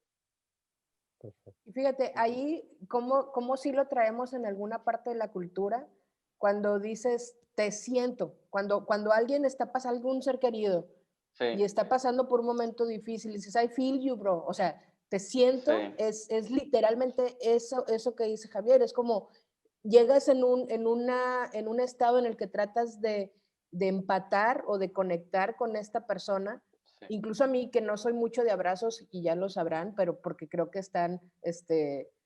Y fíjate, ahí, ¿cómo sí lo traemos en alguna parte de la cultura? Cuando dices, te siento, cuando alguien está pasando, algún ser querido, Sí. y está pasando por un momento difícil, y dices, I feel you, bro, o sea, te siento, Sí. es literalmente eso que dice Javier, es como llegas en un estado en el que tratas de empatar o de conectar con esta persona. Sí. Incluso a mí, que no soy mucho de abrazos, y ya lo sabrán, pero porque creo que están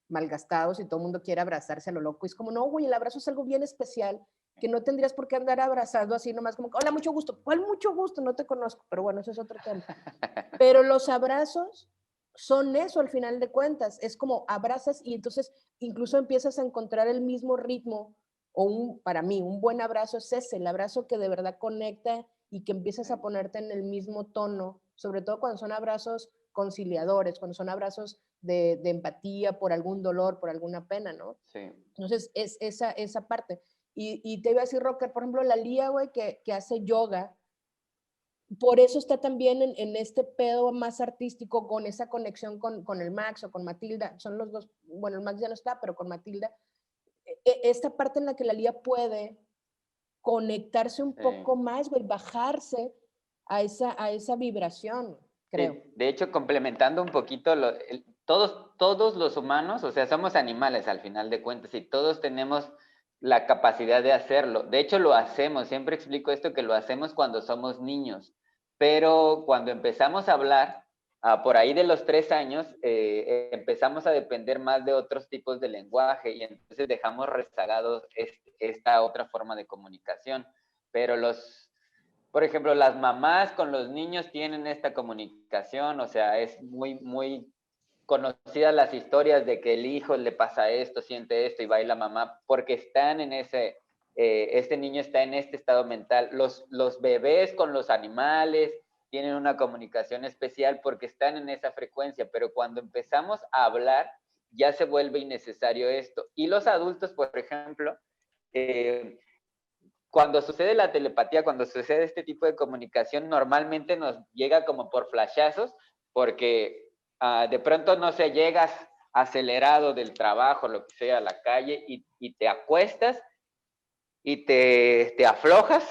malgastados y todo el mundo quiere abrazarse a lo loco. Y es como, no, güey, el abrazo es algo bien especial, que no tendrías por qué andar abrazando así nomás como, hola, mucho gusto. ¿Cuál mucho gusto? No te conozco, pero bueno, eso es otro tema. Pero los abrazos son eso al final de cuentas, es como abrazas y entonces incluso empiezas a encontrar el mismo ritmo, para mí, un buen abrazo es ese, el abrazo que de verdad conecta y que empiezas a ponerte en el mismo tono, sobre todo cuando son abrazos conciliadores, cuando son abrazos de empatía por algún dolor, por alguna pena, ¿no? Sí. Entonces, es esa parte. Y te iba a decir, Rocker, por ejemplo, la Lía, güey, que hace yoga, por eso está también en este pedo más artístico, con esa conexión con el Max o con Matilda, son los dos, bueno, el Max ya no está, pero con Matilda, esta parte en la que la Lía puede conectarse un poco más, güey, bajarse a esa vibración, creo. De hecho, complementando un poquito, todos los humanos, o sea, somos animales al final de cuentas y todos tenemos la capacidad de hacerlo. De hecho, lo hacemos, siempre explico esto, que lo hacemos cuando somos niños, pero cuando empezamos a hablar, por ahí de los 3 años, empezamos a depender más de otros tipos de lenguaje y entonces dejamos rezagados esta otra forma de comunicación. Pero por ejemplo, las mamás con los niños tienen esta comunicación, o sea, es muy, muy conocidas las historias de que el hijo le pasa esto, siente esto y va y la mamá, porque están en este niño está en este estado mental. Los bebés con los animales tienen una comunicación especial porque están en esa frecuencia, pero cuando empezamos a hablar ya se vuelve innecesario esto. Y los adultos, por ejemplo, cuando sucede la telepatía, cuando sucede este tipo de comunicación, normalmente nos llega como por flashazos, porque de pronto, no sé, llegas acelerado del trabajo, lo que sea, a la calle, y te acuestas y te aflojas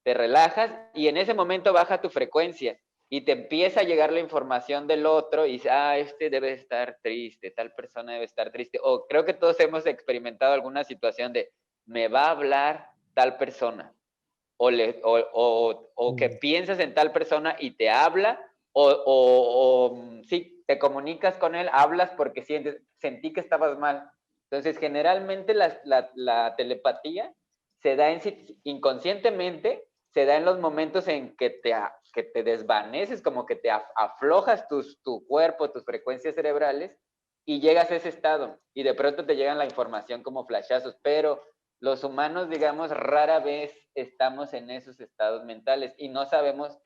te relajas y en ese momento baja tu frecuencia y te empieza a llegar la información del otro y dices, este debe estar triste, tal persona debe estar triste. O creo que todos hemos experimentado alguna situación de, me va a hablar tal persona. O que piensas en tal persona y te habla, sí, te comunicas con él, hablas porque sentí que estabas mal. Entonces, generalmente la telepatía se da inconscientemente, se da en los momentos en que te desvaneces, como que te aflojas tu cuerpo, tus frecuencias cerebrales, y llegas a ese estado, y de pronto te llegan la información como flashazos, pero los humanos, digamos, rara vez estamos en esos estados mentales y no sabemos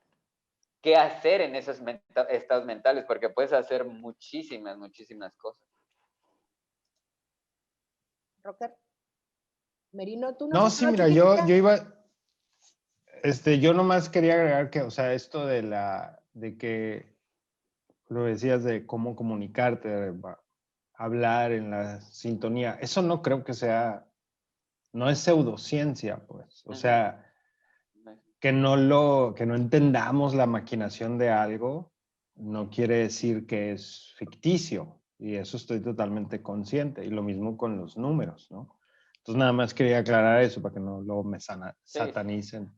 qué hacer en esos estados mentales, porque puedes hacer muchísimas cosas. Rocker. Merino, tú No, sí, mira, yo iba, yo nomás quería agregar que, o sea, esto de que lo decías de cómo comunicarte, hablar en la sintonía, eso no creo que sea, no es pseudociencia, pues. O sea, que no entendamos la maquinación de algo, no quiere decir que es ficticio. Y eso estoy totalmente consciente. Y lo mismo con los números, ¿no? Entonces nada más quería aclarar eso para que no luego me satanicen.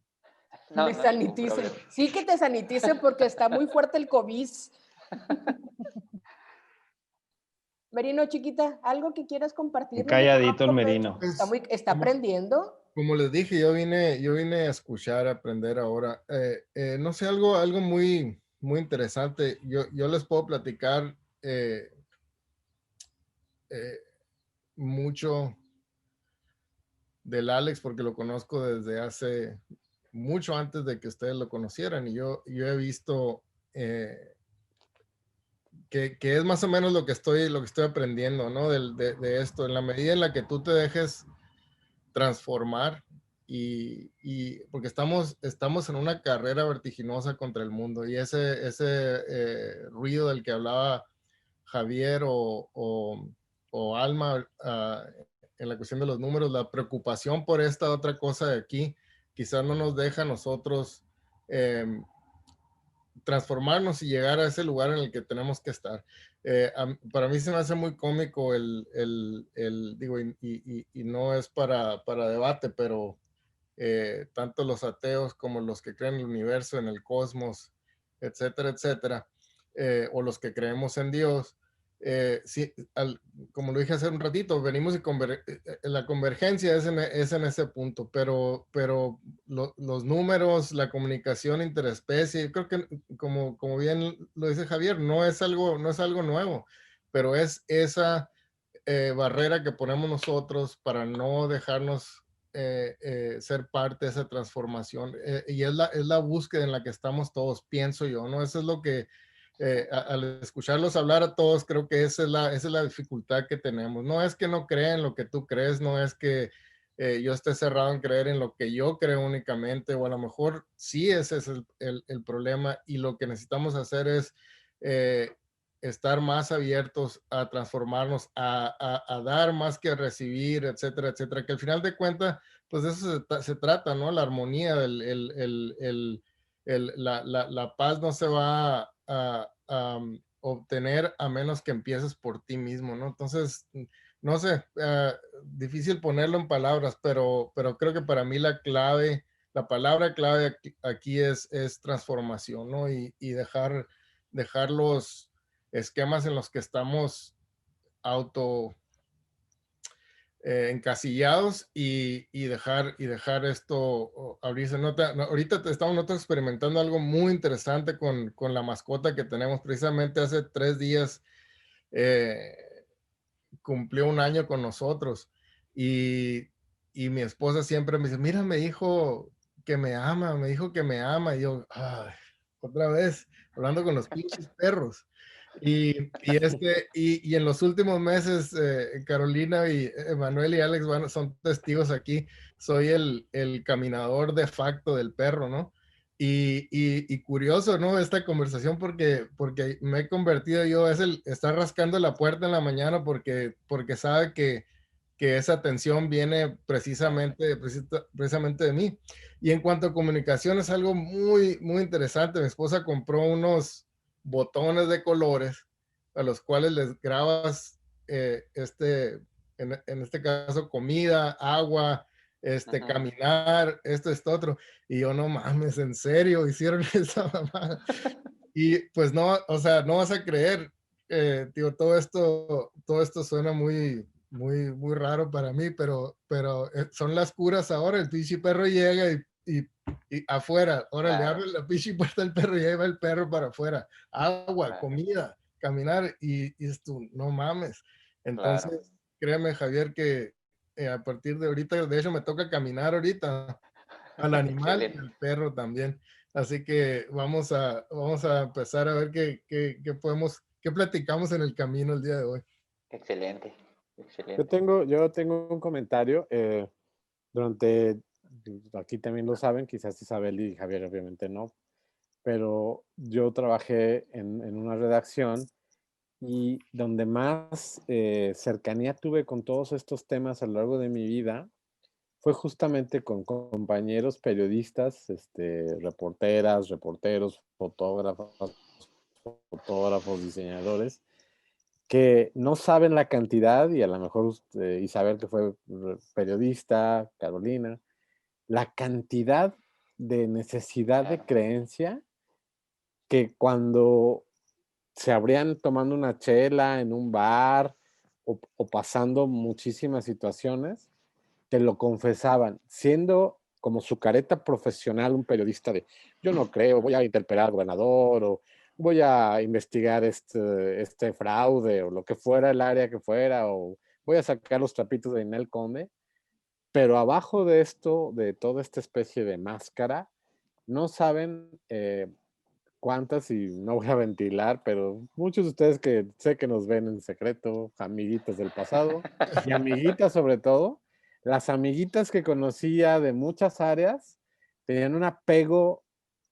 Me saniticen. Sí que te saniticen porque está muy fuerte el COVID. Merino, chiquita, ¿algo que quieras compartir? Calladito el Merino. ¿Está aprendiendo? Como les dije, yo vine a escuchar, a aprender ahora. No sé, algo muy, muy interesante. Yo les puedo platicar mucho del Alex porque lo conozco desde hace mucho antes de que ustedes lo conocieran y yo he visto que es más o menos lo que estoy aprendiendo, ¿no? De esto, en la medida en la que tú te dejes transformar y porque estamos en una carrera vertiginosa contra el mundo y ese ruido del que hablaba Javier o Alma en la cuestión de los números, la preocupación por esta otra cosa de aquí, quizás no nos deja a nosotros transformarnos y llegar a ese lugar en el que tenemos que estar. Para mí se me hace muy cómico digo, y no es para debate, pero tanto los ateos como los que creen en el universo, en el cosmos, etcétera, etcétera, o los que creemos en Dios, sí, como lo dije hace un ratito, venimos y la convergencia es en ese punto, pero los números, la comunicación interespecie, creo que como bien lo dice Javier, no es algo nuevo, pero es esa barrera que ponemos nosotros para no dejarnos ser parte de esa transformación y es la búsqueda en la que estamos todos, pienso yo, ¿no? Eso es lo que al escucharlos hablar a todos, creo que esa es la dificultad que tenemos. No es que no crean lo que tú crees, no es que yo esté cerrado en creer en lo que yo creo únicamente, o a lo mejor sí ese es el problema y lo que necesitamos hacer es estar más abiertos a transformarnos, a dar más que a recibir, etcétera, etcétera, que al final de cuentas, pues de eso se trata, ¿no? La armonía, la paz no se va a obtener a menos que empieces por ti mismo, ¿no? Entonces, no sé, difícil ponerlo en palabras, pero creo que para mí la palabra clave aquí es transformación, ¿no? Y dejar los esquemas en los que estamos encasillados y dejar esto abrirse. Ahorita estamos experimentando algo muy interesante con la mascota que tenemos. Precisamente hace 3 días cumplió 1 año con nosotros y mi esposa siempre me dice, mira, me dijo que me ama, y yo, ay, otra vez, hablando con los pinches perros. Y en los últimos meses, Carolina y Manuel y Alex son testigos aquí. Soy el caminador de facto del perro, ¿no? Y curioso, ¿no? Esta conversación porque me he convertido yo, está rascando la puerta en la mañana porque sabe que que esa atención viene precisamente de mí. Y en cuanto a comunicación, es algo muy, muy interesante. Mi esposa compró unos botones de colores a los cuales les grabas en este caso, comida, agua, caminar, esto, otro. Y yo, no mames, ¿en serio hicieron esa mamada? Y pues no, o sea, no vas a creer, tío, todo esto suena muy, muy, muy raro para mí, pero son las curas ahora. El pinche perro llega y afuera, órale, Claro. abre la pinche puerta del perro y ahí va el perro para afuera. Agua, Claro. comida, caminar y esto, no mames. Entonces, Claro. créeme, Javier, que a partir de ahorita, de hecho, me toca caminar ahorita al animal y Excelente. al perro también. Así que vamos a empezar a ver qué platicamos en el camino el día de hoy. Excelente. Yo Excelente. tengo un comentario. Durante, aquí también lo saben, quizás Isabel y Javier obviamente no, pero yo trabajé en una redacción y donde más cercanía tuve con todos estos temas a lo largo de mi vida fue justamente con compañeros periodistas, reporteras, reporteros, fotógrafos, diseñadores, que no saben la cantidad, y a lo mejor Isabel, que fue periodista, Carolina, la cantidad de necesidad de Claro. creencia que cuando se abrían tomando una chela en un bar o pasando muchísimas situaciones, te lo confesaban, siendo como su careta profesional un periodista de, yo no creo, voy a interpelar al gobernador o voy a investigar este fraude o lo que fuera el área que fuera o voy a sacar los trapitos de Inel Conde, pero abajo de esto, de toda esta especie de máscara, no saben cuántas, y no voy a ventilar, pero muchos de ustedes que sé que nos ven en secreto, amiguitas del pasado, y amiguitas sobre todo, las amiguitas que conocía de muchas áreas tenían un apego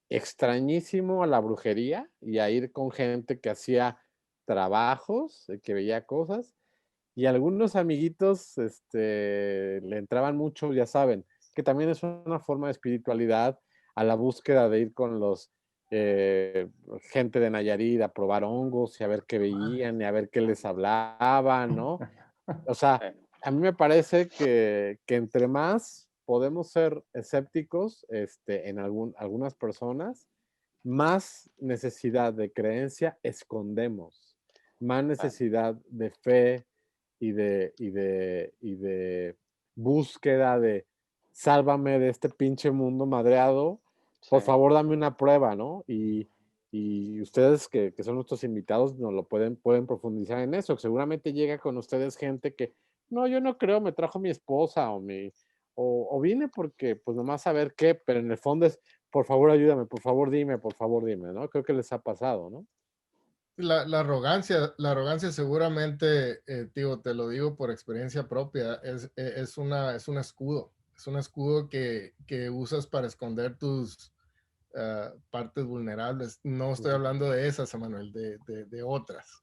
extrañísimo a la brujería y a ir con gente que hacía trabajos, que veía cosas, y algunos amiguitos le entraban mucho, ya saben, que también es una forma de espiritualidad a la búsqueda de ir con los gente de Nayarit a probar hongos y a ver qué veían y a ver qué les hablaban, ¿no? O sea, a mí me parece que entre más podemos ser escépticos en algunas personas, más necesidad de creencia escondemos, más necesidad de fe y de búsqueda de sálvame de este pinche mundo madreado, por Sí. favor dame una prueba, ¿no? Y ustedes que son nuestros invitados nos lo pueden profundizar en eso. Seguramente llega con ustedes gente que, no, yo no creo, me trajo mi esposa o vine porque pues nomás a ver qué, pero en el fondo es, por favor ayúdame, por favor dime, ¿no? Creo que les ha pasado, ¿no? La arrogancia seguramente, tío, te lo digo por experiencia propia, es un escudo. Es un escudo que usas para esconder tus partes vulnerables. No estoy hablando de esas, Emanuel, de otras.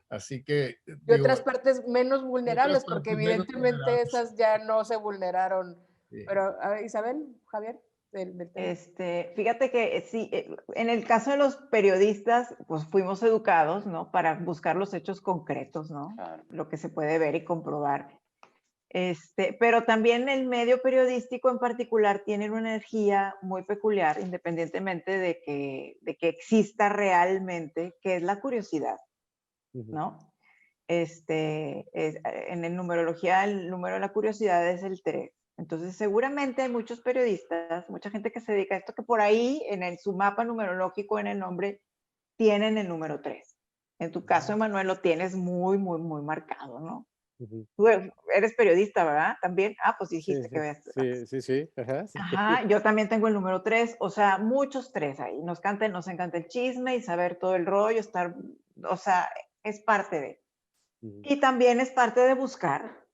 Así que, Y digo, otras partes menos vulnerables, porque partes menos evidentemente vulnerables. esas ya no se vulneraron. Sí. Pero, a ver, Isabel, Javier, del tema. Fíjate que sí, en el caso de los periodistas, pues fuimos educados, ¿no? Para buscar los hechos concretos, ¿no? Claro. Lo que se puede ver y comprobar. Pero también el medio periodístico en particular tiene una energía muy peculiar, independientemente de que exista realmente, que es la curiosidad, ¿no? En numerología, el número de la curiosidad es el 3. Entonces, seguramente hay muchos periodistas, mucha gente que se dedica a esto, que por ahí, su mapa numerológico, en el nombre, tienen el número 3. En tu caso, Emanuel, lo tienes muy, muy, muy marcado, ¿no? Tú eres periodista, ¿verdad? También. Ah, pues dijiste que veas. Sí. Ajá, sí. Ajá, yo también tengo el número 3, o sea, muchos 3 ahí. Nos encanta el chisme y saber todo el rollo, estar, o sea, es parte de. Y también es parte de buscar,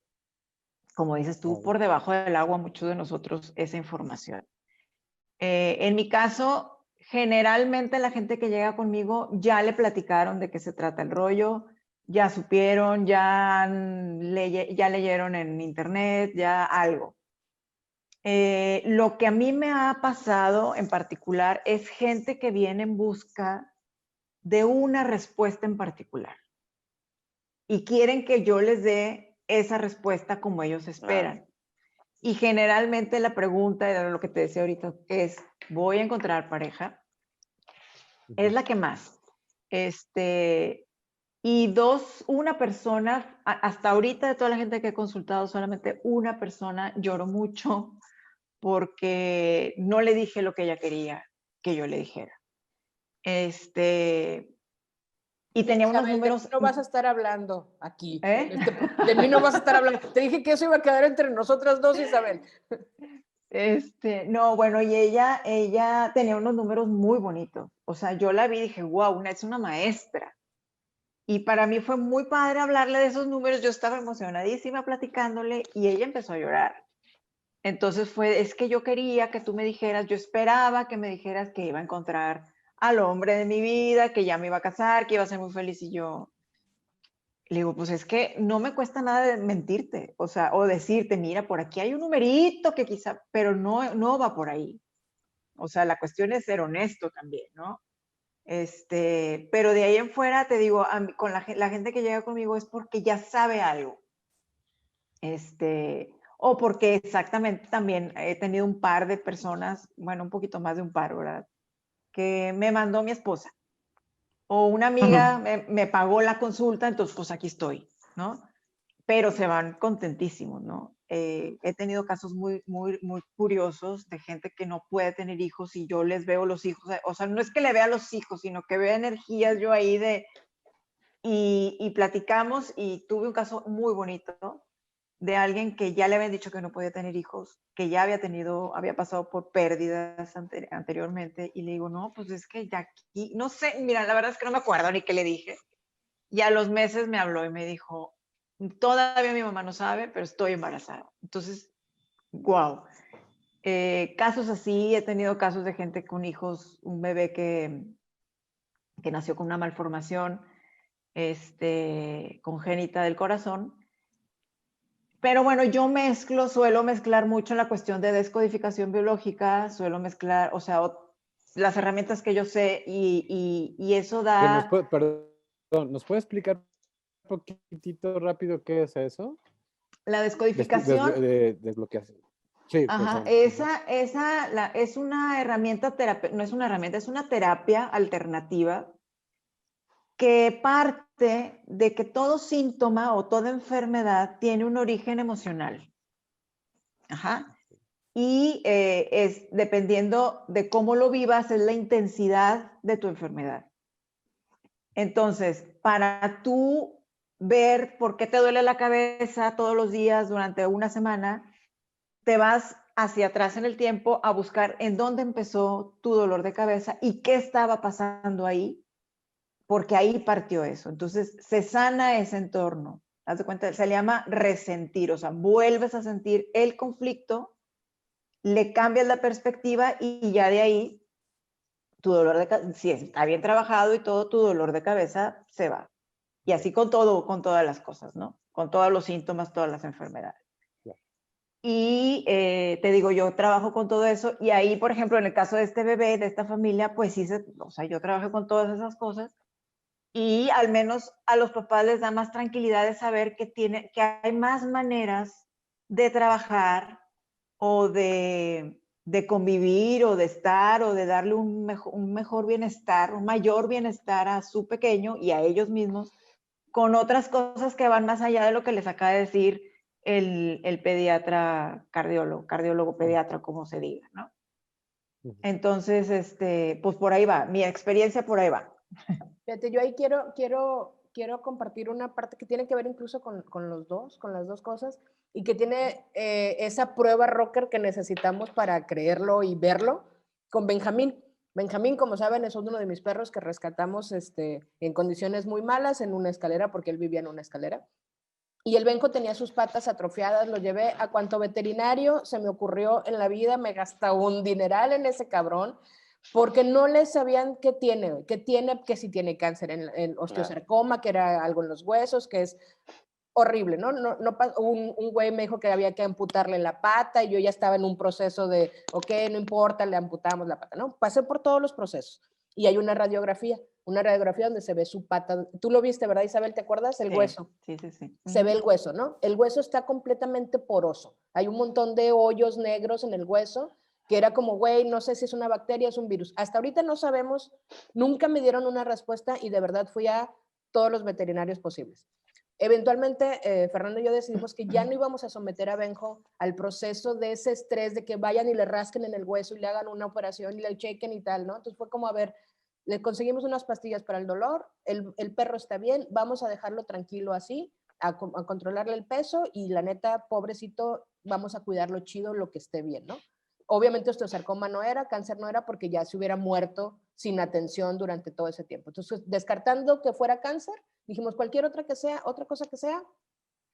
como dices tú, por debajo del agua, muchos de nosotros, esa información. En mi caso, generalmente la gente que llega conmigo ya le platicaron de qué se trata el rollo, ya supieron, ya leyeron en internet, ya algo. Lo que a mí me ha pasado en particular es gente que viene en busca de una respuesta en particular y quieren que yo les dé esa respuesta como ellos esperan. Y generalmente la pregunta, era lo que te decía ahorita, es, ¿voy a encontrar pareja? Es la que más. Y una persona, hasta ahorita de toda la gente que he consultado, solamente una persona lloró mucho porque no le dije lo que ella quería que yo le dijera. Y tenía unos números... De mí no vas a estar hablando aquí. ¿Eh? De mí no vas a estar hablando. Te dije que eso iba a quedar entre nosotras dos, Isabel. No, bueno, y ella tenía unos números muy bonitos. O sea, yo la vi y dije, wow, es una maestra. Y para mí fue muy padre hablarle de esos números. Yo estaba emocionadísima platicándole y ella empezó a llorar. Entonces es que yo quería que tú me dijeras, yo esperaba que me dijeras que iba a encontrar al hombre de mi vida, que ya me iba a casar, que iba a ser muy feliz. Y yo le digo, pues es que no me cuesta nada de mentirte, o sea, o decirte, mira, por aquí hay un numerito que quizá, pero no va por ahí. O sea, la cuestión es ser honesto también, ¿no? Pero de ahí en fuera, te digo, con la gente que llega conmigo es porque ya sabe algo. O porque exactamente también he tenido un par de personas, bueno, un poquito más de un par, ¿verdad? Que me mandó mi esposa. O una amiga me pagó la consulta, entonces pues aquí estoy, ¿no? Pero se van contentísimos, ¿no? He tenido casos muy, muy, muy curiosos de gente que no puede tener hijos y yo les veo los hijos, o sea, no es que le vea los hijos, sino que veo energías yo ahí y platicamos y tuve un caso muy bonito de alguien que ya le habían dicho que no podía tener hijos, que ya había pasado por pérdidas anteriormente y le digo, no, pues es que ya aquí, no sé, mira, la verdad es que no me acuerdo ni qué le dije. Y a los meses me habló y me dijo, todavía mi mamá no sabe, pero estoy embarazada. Entonces, wow. Casos así, he tenido casos de gente con hijos, un bebé que nació con una malformación congénita del corazón. Pero bueno, yo suelo mezclar mucho la cuestión de descodificación biológica, suelo mezclar, o sea, las herramientas que yo sé y eso da... Perdón, ¿nos puede explicar un poquitito rápido qué es eso? La descodificación... Desbloqueación. Sí, Ajá, perdón. es una herramienta, no es una herramienta, es una terapia alternativa que parte de que todo síntoma o toda enfermedad tiene un origen emocional. Ajá. Y es dependiendo de cómo lo vivas, es la intensidad de tu enfermedad. Entonces, para tú ver por qué te duele la cabeza todos los días durante una semana, te vas hacia atrás en el tiempo a buscar en dónde empezó tu dolor de cabeza y qué estaba pasando ahí, porque ahí partió eso. Entonces, se sana ese entorno. Haz de cuenta, se le llama resentir, o sea, vuelves a sentir el conflicto, le cambias la perspectiva y ya de ahí tu dolor de cabeza, si está bien trabajado y todo, tu dolor de cabeza se va. Y así con todo, con todas las cosas, ¿no? Con todos los síntomas, todas las enfermedades. Y te digo, yo trabajo con todo eso y ahí, por ejemplo, en el caso de este bebé, de esta familia, pues sí, o sea, yo trabajo con todas esas cosas y al menos a los papás les da más tranquilidad de saber que hay más maneras de trabajar o de convivir o de estar o de darle un mejor bienestar, un mayor bienestar a su pequeño y a ellos mismos con otras cosas que van más allá de lo que les acaba de decir el pediatra, cardiólogo pediatra, como se diga, ¿no? Entonces, pues por ahí va, mi experiencia por ahí va. Fíjate, yo ahí quiero compartir una parte que tiene que ver incluso con las dos cosas, y que tiene esa prueba Rocker que necesitamos para creerlo y verlo, con Benjamín. Benjamín, como saben, es uno de mis perros que rescatamos en condiciones muy malas en una escalera, porque él vivía en una escalera. Y el Benjo tenía sus patas atrofiadas, lo llevé a cuanto veterinario se me ocurrió en la vida, me gasté un dineral en ese cabrón. O porque no le sabían qué tiene, que si tiene cáncer en osteosarcoma, que era algo en los huesos, que es horrible, ¿no? Un güey me dijo que había que amputarle la pata y yo ya estaba en un proceso de, ok, no importa, le amputamos la pata, ¿no? Pasé por todos los procesos y hay una radiografía donde se ve su pata. Tú lo viste, ¿verdad, Isabel? ¿Te acuerdas? El hueso. Sí. Se ve el hueso, ¿no? El hueso está completamente poroso. Hay un montón de hoyos negros en el hueso que era como, güey, no sé si es una bacteria, es un virus. Hasta ahorita no sabemos, nunca me dieron una respuesta y de verdad fui a todos los veterinarios posibles. Eventualmente, Fernando y yo decidimos que ya no íbamos a someter a Benjo al proceso de ese estrés de que vayan y le rasquen en el hueso y le hagan una operación y le chequen y tal, ¿no? Entonces fue como, a ver, le conseguimos unas pastillas para el dolor, el perro está bien, vamos a dejarlo tranquilo así, a controlarle el peso y la neta, pobrecito, vamos a cuidarlo chido, lo que esté bien, ¿no? Obviamente osteosarcoma no era, cáncer no era, porque ya se hubiera muerto sin atención durante todo ese tiempo. Entonces, descartando que fuera cáncer, dijimos cualquier otra cosa que sea,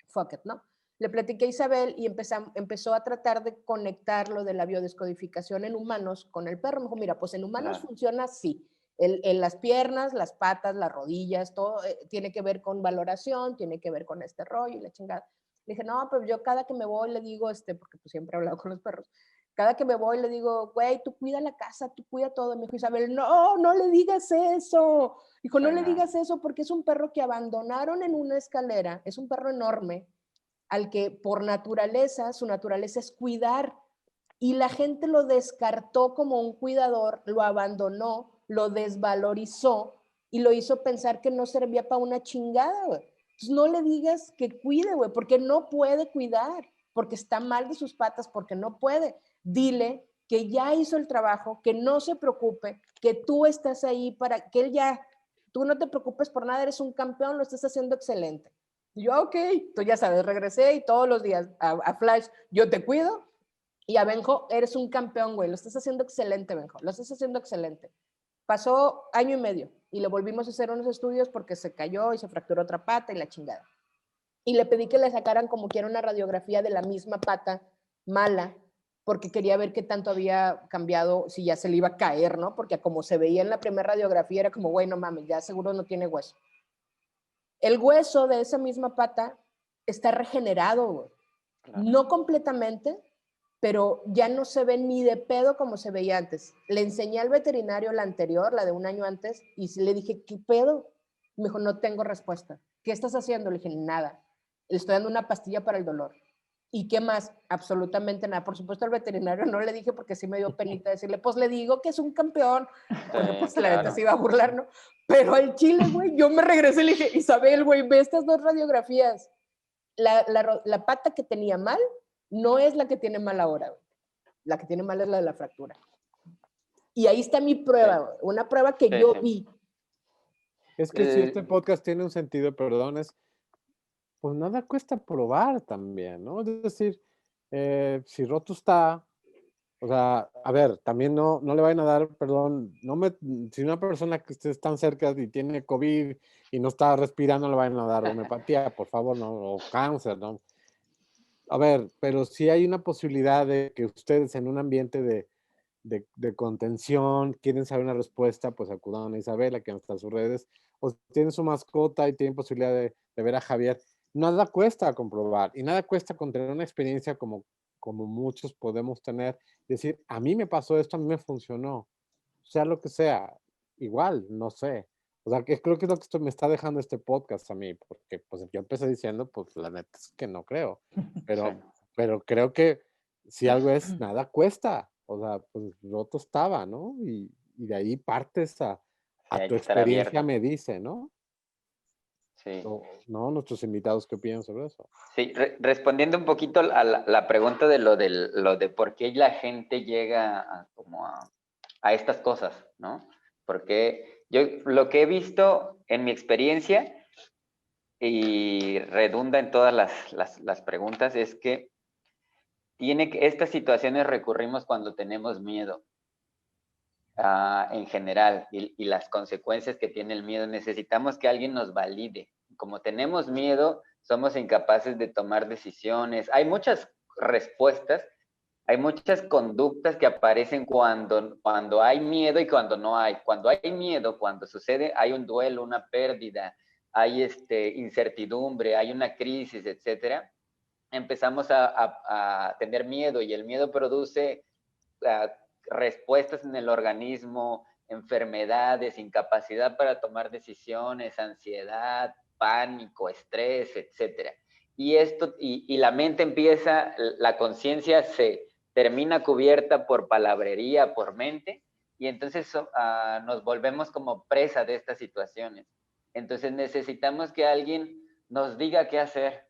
fuck it, ¿no? Le platiqué a Isabel y empezó a tratar de conectar lo de la biodescodificación en humanos con el perro. Me dijo, mira, pues en humanos funciona así. En las piernas, las patas, las rodillas, todo tiene que ver con valoración, tiene que ver con este rollo y la chingada. Le dije, no, pero yo cada que me voy le digo, porque pues siempre he hablado con los perros, cada que me voy le digo, güey, tú cuida la casa, tú cuida todo. Me dijo Isabel, no le digas eso. Dijo, no le digas eso porque es un perro que abandonaron en una escalera, es un perro enorme, al que por naturaleza, su naturaleza es cuidar. Y la gente lo descartó como un cuidador, lo abandonó, lo desvalorizó y lo hizo pensar que no servía para una chingada, güey. Entonces no le digas que cuide, güey, porque no puede cuidar, porque está mal de sus patas, porque no puede. Dile que ya hizo el trabajo, que no se preocupe, que tú estás ahí para que él ya, tú no te preocupes por nada, eres un campeón, lo estás haciendo excelente. Y yo, ok, tú ya sabes, regresé y todos los días a Flash, yo te cuido, y a Benjo, eres un campeón, güey, lo estás haciendo excelente, Benjo, lo estás haciendo excelente. Pasó año y medio y le volvimos a hacer unos estudios porque se cayó y se fracturó otra pata y la chingada. Y le pedí que le sacaran como quiera una radiografía de la misma pata mala, porque quería ver qué tanto había cambiado, si ya se le iba a caer, ¿no? Porque como se veía en la primera radiografía era como, güey, no mames, ya seguro no tiene hueso. El hueso de esa misma pata está regenerado, güey. Claro. No completamente, pero ya no se ve ni de pedo como se veía antes. Le enseñé al veterinario la anterior, la de un año antes, y le dije, ¿qué pedo? Me dijo, no tengo respuesta. ¿Qué estás haciendo? Le dije, nada. Le estoy dando una pastilla para el dolor. ¿Y qué más? Absolutamente nada. Por supuesto, al veterinario no le dije porque sí me dio penita decirle, pues le digo que es un campeón, porque pues claro, la neta se iba a burlar, ¿no? Pero al chile, güey, yo me regresé y le dije, Isabel, güey, ve estas dos radiografías. La pata que tenía mal no es la que tiene mal ahora, güey. La que tiene mal es la de la fractura. Y ahí está mi prueba, güey. Una prueba que yo vi. Es que si este podcast tiene un sentido, perdón, pues nada cuesta probar también, ¿no? Es decir, si roto está, o sea, a ver, también no le vayan a dar, perdón, si una persona que esté tan cerca y tiene COVID y no está respirando, le vayan a dar homeopatía, por favor, no, o cáncer, ¿no? A ver, pero si hay una posibilidad de que ustedes en un ambiente de contención quieren saber una respuesta, pues acudan a Isabela, que está en sus redes, o si tienen su mascota y tienen posibilidad de ver a Javier. Nada cuesta comprobar y nada cuesta con tener una experiencia como muchos podemos tener. Decir, a mí me pasó esto, a mí me funcionó. Sea lo que sea, igual, no sé. O sea, que creo que es lo que me está dejando este podcast a mí, porque pues yo empecé diciendo, pues la neta es que no creo. Pero creo que si algo es, nada cuesta. O sea, pues roto estaba, ¿no? Y de ahí partes a tu experiencia, me dice, ¿no? Sí. ¿No? Nuestros invitados, ¿qué opinan sobre eso? Sí, respondiendo un poquito a la pregunta de lo de por qué la gente llega a estas cosas, ¿no? Porque yo lo que he visto en mi experiencia, y redunda en todas las preguntas, es que estas situaciones recurrimos cuando tenemos miedo. En general, y las consecuencias que tiene el miedo. Necesitamos que alguien nos valide. Como tenemos miedo, somos incapaces de tomar decisiones. Hay muchas respuestas hay muchas conductas que aparecen cuando hay miedo y cuando no hay. Cuando hay miedo, cuando sucede, hay un duelo, una pérdida, hay incertidumbre, hay una crisis, etcétera, empezamos a tener miedo y el miedo produce respuestas en el organismo, enfermedades, incapacidad para tomar decisiones, ansiedad, pánico, estrés, etcétera. Y la mente empieza, la conciencia se termina cubierta por palabrería, por mente, y entonces nos volvemos como presa de estas situaciones. Entonces necesitamos que alguien nos diga qué hacer,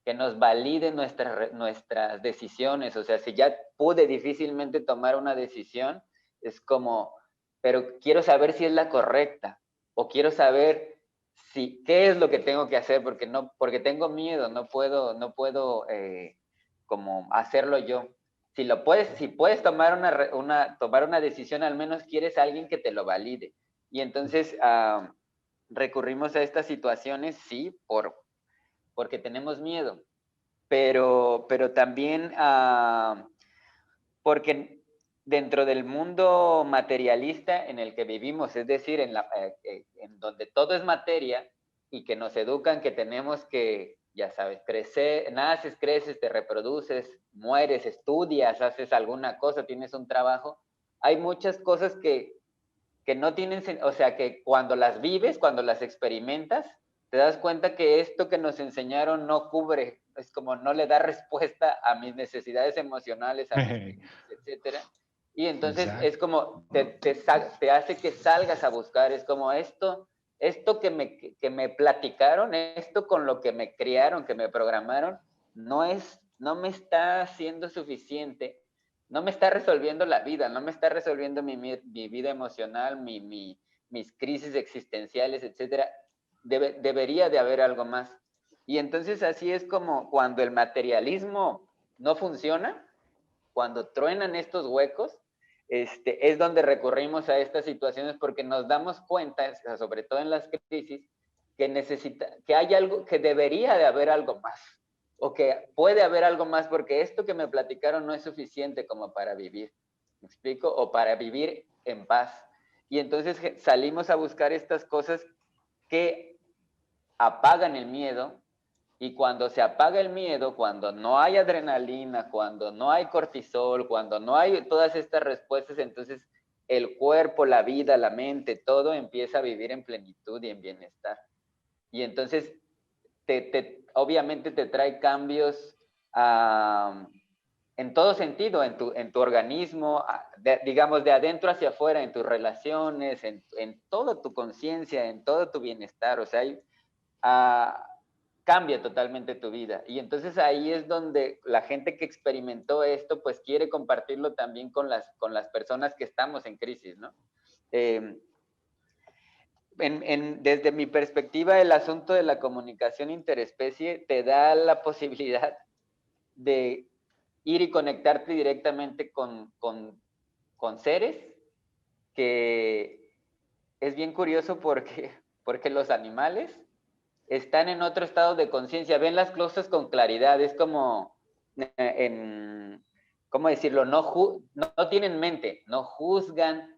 que nos valide nuestras decisiones. O sea, si ya pude difícilmente tomar una decisión, es como, pero quiero saber si es la correcta, o quiero saber qué es lo que tengo que hacer, porque tengo miedo, no puedo como hacerlo yo. Si puedes tomar una decisión, al menos quieres a alguien que te lo valide. Y entonces recurrimos a estas situaciones, sí, porque tenemos miedo, pero también porque dentro del mundo materialista en el que vivimos, es decir, en donde todo es materia y que nos educan que tenemos que, ya sabes, crecer, naces, creces, te reproduces, mueres, estudias, haces alguna cosa, tienes un trabajo, hay muchas cosas que no tienen, o sea, que cuando las vives, cuando las experimentas, te das cuenta que esto que nos enseñaron no cubre, es como no le da respuesta a mis necesidades emocionales, a mis etcétera. Y entonces Exacto. es como te hace que salgas a buscar, es como esto que me platicaron, esto con lo que me criaron, que me programaron, no me está siendo suficiente, no me está resolviendo la vida, no me está resolviendo mi vida emocional, mis crisis existenciales, etcétera. Debería de haber algo más. Y entonces así es como cuando el materialismo no funciona, cuando truenan estos huecos, es donde recurrimos a estas situaciones porque nos damos cuenta, sobre todo en las crisis, que hay algo, que debería de haber algo más, o que puede haber algo más, porque esto que me platicaron no es suficiente como para vivir, ¿me explico? O para vivir en paz. Y entonces salimos a buscar estas cosas que apagan el miedo, y cuando se apaga el miedo, cuando no hay adrenalina, cuando no hay cortisol, cuando no hay todas estas respuestas, entonces el cuerpo, la vida, la mente, todo empieza a vivir en plenitud y en bienestar. Y entonces, obviamente te trae cambios en todo sentido, en tu organismo, digamos, de adentro hacia afuera, en tus relaciones, en toda tu conciencia, en todo tu bienestar. O sea, cambia totalmente tu vida. Y entonces ahí es donde la gente que experimentó esto, pues quiere compartirlo también con las personas que estamos en crisis, ¿no? Desde mi perspectiva, el asunto de la comunicación interespecie te da la posibilidad de ir y conectarte directamente con seres que es bien curioso porque los animales están en otro estado de conciencia, ven las cosas con claridad, es como, ¿cómo decirlo? No tienen mente, no juzgan,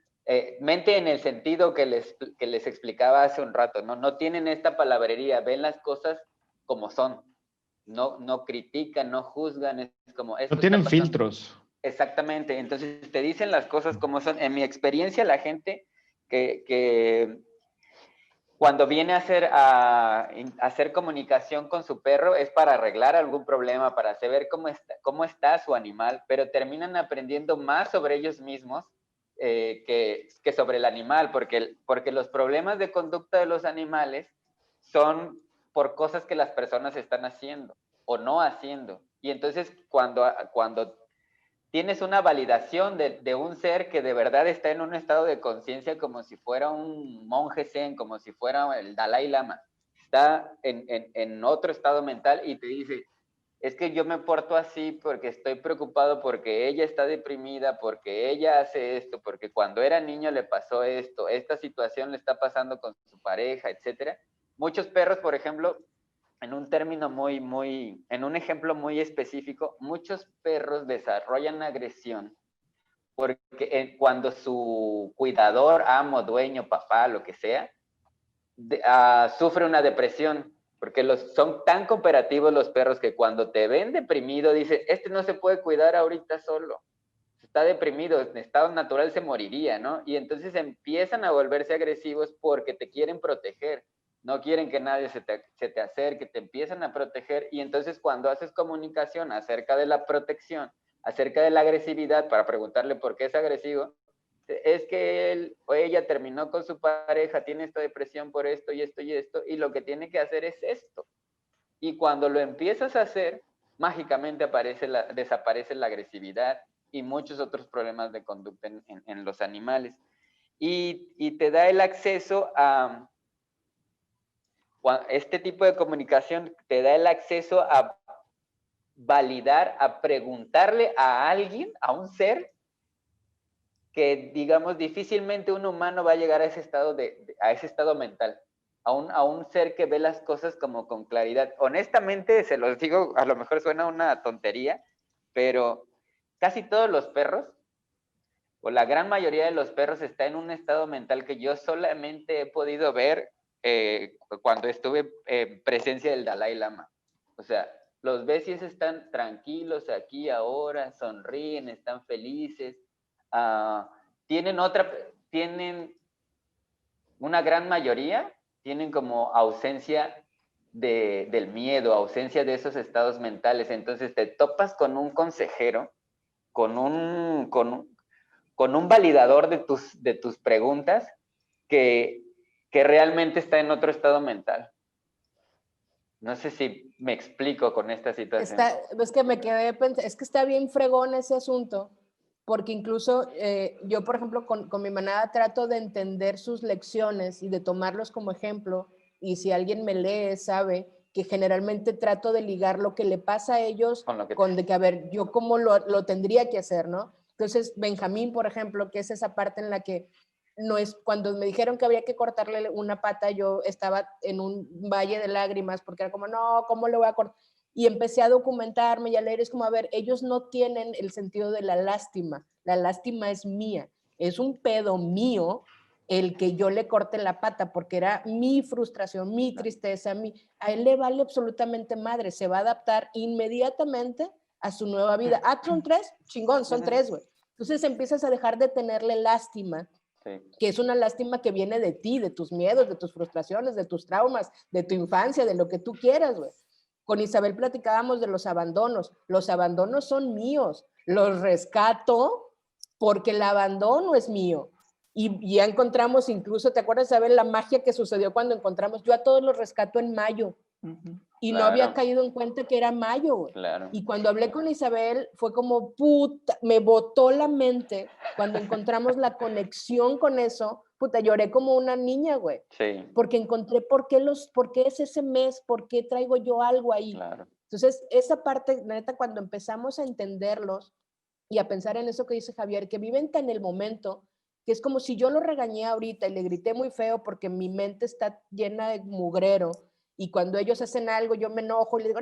mente en el sentido que les explicaba hace un rato, no tienen esta palabrería, ven las cosas como son, no critican, no juzgan, es como... Esto No tienen está pasando. filtros. Exactamente, entonces te dicen las cosas como son. En mi experiencia, la gente que cuando viene a hacer comunicación con su perro es para arreglar algún problema, para saber cómo está su animal, pero terminan aprendiendo más sobre ellos mismos que sobre el animal, porque los problemas de conducta de los animales son por cosas que las personas están haciendo o no haciendo. Y entonces cuando tienes una validación de un ser que de verdad está en un estado de conciencia como si fuera un monje zen, como si fuera el Dalai Lama. Está en otro estado mental y te dice, es que yo me porto así porque estoy preocupado porque ella está deprimida, porque ella hace esto, porque cuando era niño le pasó esto, esta situación le está pasando con su pareja, etc. Muchos perros, por ejemplo, en un término en un ejemplo muy específico, muchos perros desarrollan agresión porque cuando su cuidador, amo, dueño, papá, lo que sea, sufre una depresión, porque son tan cooperativos los perros que cuando te ven deprimido, dicen, este no se puede cuidar ahorita solo, está deprimido, en estado natural se moriría, ¿no? Y entonces empiezan a volverse agresivos porque te quieren proteger, no quieren que nadie se te acerque, te empiezan a proteger, y entonces cuando haces comunicación acerca de la protección, acerca de la agresividad, para preguntarle por qué es agresivo, es que él o ella terminó con su pareja, tiene esta depresión por esto y esto y esto, y lo que tiene que hacer es esto. Y cuando lo empiezas a hacer, mágicamente desaparece la agresividad y muchos otros problemas de conducta en los animales. Y te da el acceso a, este tipo de comunicación te da el acceso a validar, a preguntarle a alguien, a un ser, que digamos difícilmente un humano va a llegar a ese estado, a ese estado mental, a un ser que ve las cosas como con claridad. Honestamente, se los digo, a lo mejor suena una tontería, pero casi todos los perros, o la gran mayoría de los perros, está en un estado mental que yo solamente he podido ver cuando estuve en presencia del Dalai Lama. O sea, los ves y están tranquilos aquí ahora, sonríen, están felices, tienen una gran mayoría, tienen como ausencia del miedo, ausencia de esos estados mentales. Entonces te topas con un consejero, con un validador de tus preguntas que realmente está en otro estado mental. No sé si me explico con esta situación. Es que me quedé pensando, es que está bien fregón ese asunto, porque incluso yo, por ejemplo, con mi manada trato de entender sus lecciones y de tomarlos como ejemplo, y si alguien me lee, sabe que generalmente trato de ligar lo que le pasa a ellos con de que, a ver, yo cómo lo tendría que hacer, ¿no? Entonces, Benjamín, por ejemplo, que es esa parte en la que no es, cuando me dijeron que había que cortarle una pata, yo estaba en un valle de lágrimas, porque era como, no, ¿cómo le voy a cortar? Y empecé a documentarme y a leer, es como, a ver, ellos no tienen el sentido de la lástima es mía, es un pedo mío el que yo le corte la pata, porque era mi frustración, mi tristeza, a él le vale absolutamente madre, se va a adaptar inmediatamente a su nueva vida. Son 3, chingón, son 3, güey. Entonces empiezas a dejar de tenerle lástima, que es una lástima que viene de ti, de tus miedos, de tus frustraciones, de tus traumas, de tu infancia, de lo que tú quieras, güey. Con Isabel platicábamos de los abandonos son míos, los rescato porque el abandono es mío. Y ya encontramos incluso, ¿te acuerdas, Isabel, la magia que sucedió cuando encontramos? Yo a todos los rescato en mayo. Y no había caído en cuenta que era mayo, güey. Y cuando hablé con Isabel, fue como, puta, me botó la mente cuando encontramos la conexión con eso. Puta, lloré como una niña, güey. Sí. Porque encontré por qué es ese mes, por qué traigo yo algo ahí. Claro. Entonces, esa parte, neta, cuando empezamos a entenderlos y a pensar en eso que dice Javier, que viven tan el momento, que es como si yo lo regañé ahorita y le grité muy feo porque mi mente está llena de mugrero, y cuando ellos hacen algo yo me enojo y le digo,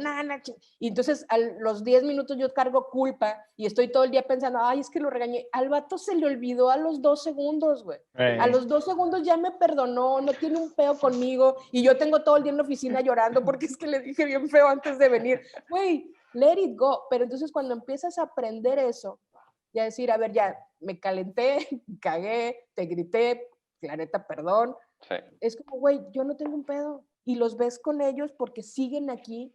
y entonces a los 10 minutos yo cargo culpa y estoy todo el día pensando, ay, es que lo regañé. Al vato se le olvidó a los 2 segundos, güey. A los 2 segundos ya me perdonó, no tiene un peo conmigo, y yo tengo todo el día en la oficina llorando porque es que le dije bien feo antes de venir. Güey, let it go. Pero entonces cuando empiezas a aprender eso, ya decir, a ver, ya me calenté, cagué, te grité, la neta, perdón. Sí. Es como, güey, yo no tengo un pedo. Y los ves con ellos porque siguen aquí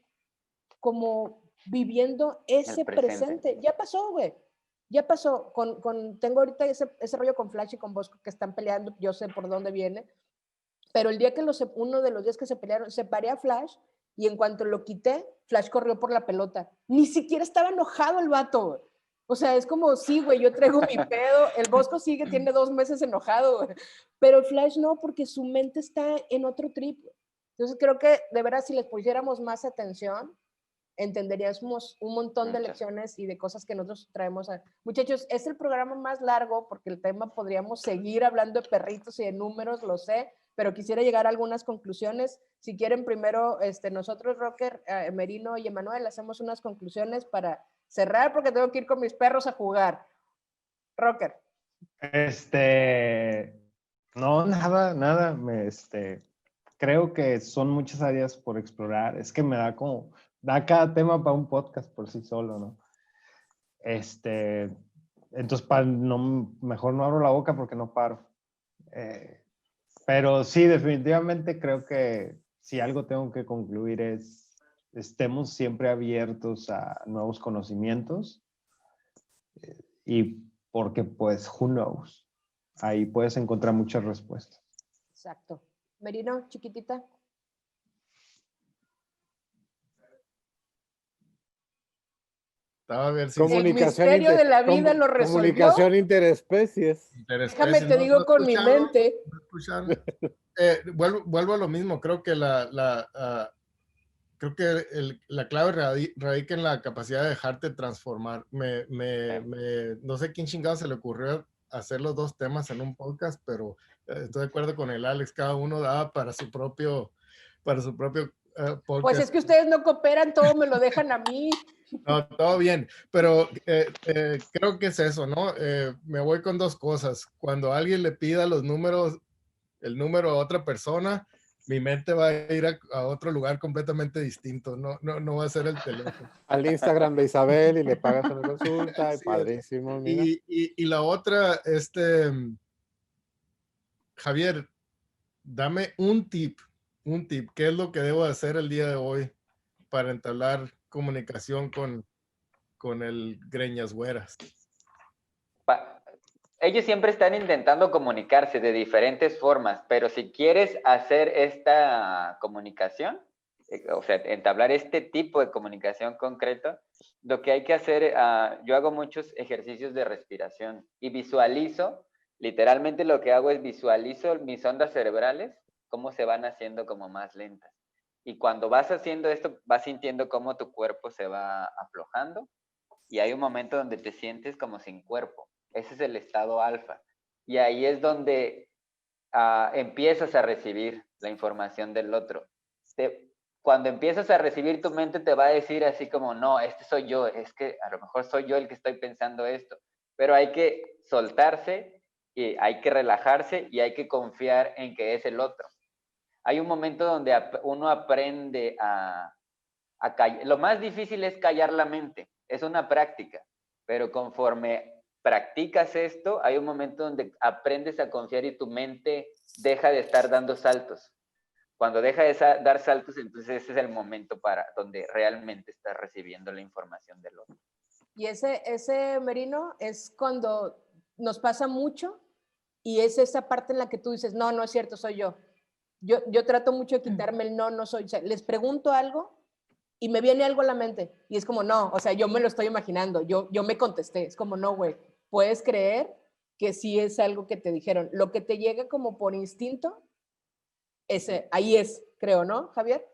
como viviendo ese presente. Ya pasó, güey. Ya pasó. Tengo ahorita ese rollo con Flash y con Bosco que están peleando, yo sé por dónde viene. Pero el día que uno de los días que se pelearon, separé a Flash y en cuanto lo quité, Flash corrió por la pelota. Ni siquiera estaba enojado el vato, güey. O sea, es como, sí, güey, yo traigo mi pedo. El Bosco tiene 2 meses enojado, güey. Pero el Flash no, porque su mente está en otro trip. Entonces creo que de veras si les pusiéramos más atención, entenderíamos un montón de lecciones y de cosas que nosotros traemos. Muchachos, es el programa más largo porque el tema podríamos seguir hablando de perritos y de números, lo sé, pero quisiera llegar a algunas conclusiones. Si quieren primero, nosotros, Rocker, Merino y Emanuel, hacemos unas conclusiones para cerrar, porque tengo que ir con mis perros a jugar. Rocker. No, nada. Creo que son muchas áreas por explorar. Es que da cada tema para un podcast por sí solo, ¿no? Entonces, mejor no abro la boca porque no paro. Pero sí, definitivamente creo que si algo tengo que concluir es, estemos siempre abiertos a nuevos conocimientos y porque pues, who knows, ahí puedes encontrar muchas respuestas. Exacto. Merino, chiquitita. A ver si El misterio de la vida lo resolvió. Comunicación interespecies. Déjame te digo con mi mente. Vuelvo a lo mismo. Creo que creo que la clave radica en la capacidad de dejarte transformar. No sé quién chingado se le ocurrió hacer los dos temas en un podcast, pero estoy de acuerdo con el Alex. Cada uno daba para su propio podcast. Pues es que ustedes no cooperan, todo me lo dejan a mí. No, todo bien, pero creo que es eso, ¿no? Me voy con dos cosas. Cuando alguien le pida el número a otra persona, mi mente va a ir a otro lugar completamente distinto, no va a ser el teléfono. Al Instagram de Isabel y le pagas una consulta, Sí, padrísimo, mira. Y la otra, Javier, dame un tip, ¿qué es lo que debo hacer el día de hoy para entablar comunicación con el Greñas Güeras? Ellos siempre están intentando comunicarse de diferentes formas, pero si quieres hacer esta comunicación, o sea, entablar este tipo de comunicación concreto, lo que hay que hacer, yo hago muchos ejercicios de respiración y visualizo, literalmente lo que hago es visualizo mis ondas cerebrales, cómo se van haciendo como más lentas. Y cuando vas haciendo esto, vas sintiendo cómo tu cuerpo se va aflojando y hay un momento donde te sientes como sin cuerpo. Ese es el estado alfa. Y ahí es donde empiezas a recibir la información del otro. Cuando empiezas a recibir, tu mente te va a decir así como, no, este soy yo, es que a lo mejor soy yo el que estoy pensando esto. Pero hay que soltarse, y hay que relajarse y hay que confiar en que es el otro. Hay un momento donde uno aprende a callar. Lo más difícil es callar la mente. Es una práctica. Pero conforme practicas esto, hay un momento donde aprendes a confiar y tu mente deja de estar dando saltos. Cuando deja de dar saltos, entonces ese es el momento donde realmente estás recibiendo la información del otro. Y ese Merino es cuando nos pasa mucho y es esa parte en la que tú dices, no, no es cierto, soy yo. Yo trato mucho de quitarme el no soy. O sea, les pregunto algo y me viene algo a la mente y es como, no, o sea, yo me lo estoy imaginando, yo me contesté, es como, no, güey, puedes creer que sí es algo que te dijeron. Lo que te llega como por instinto, ahí es, creo, ¿no, Javier?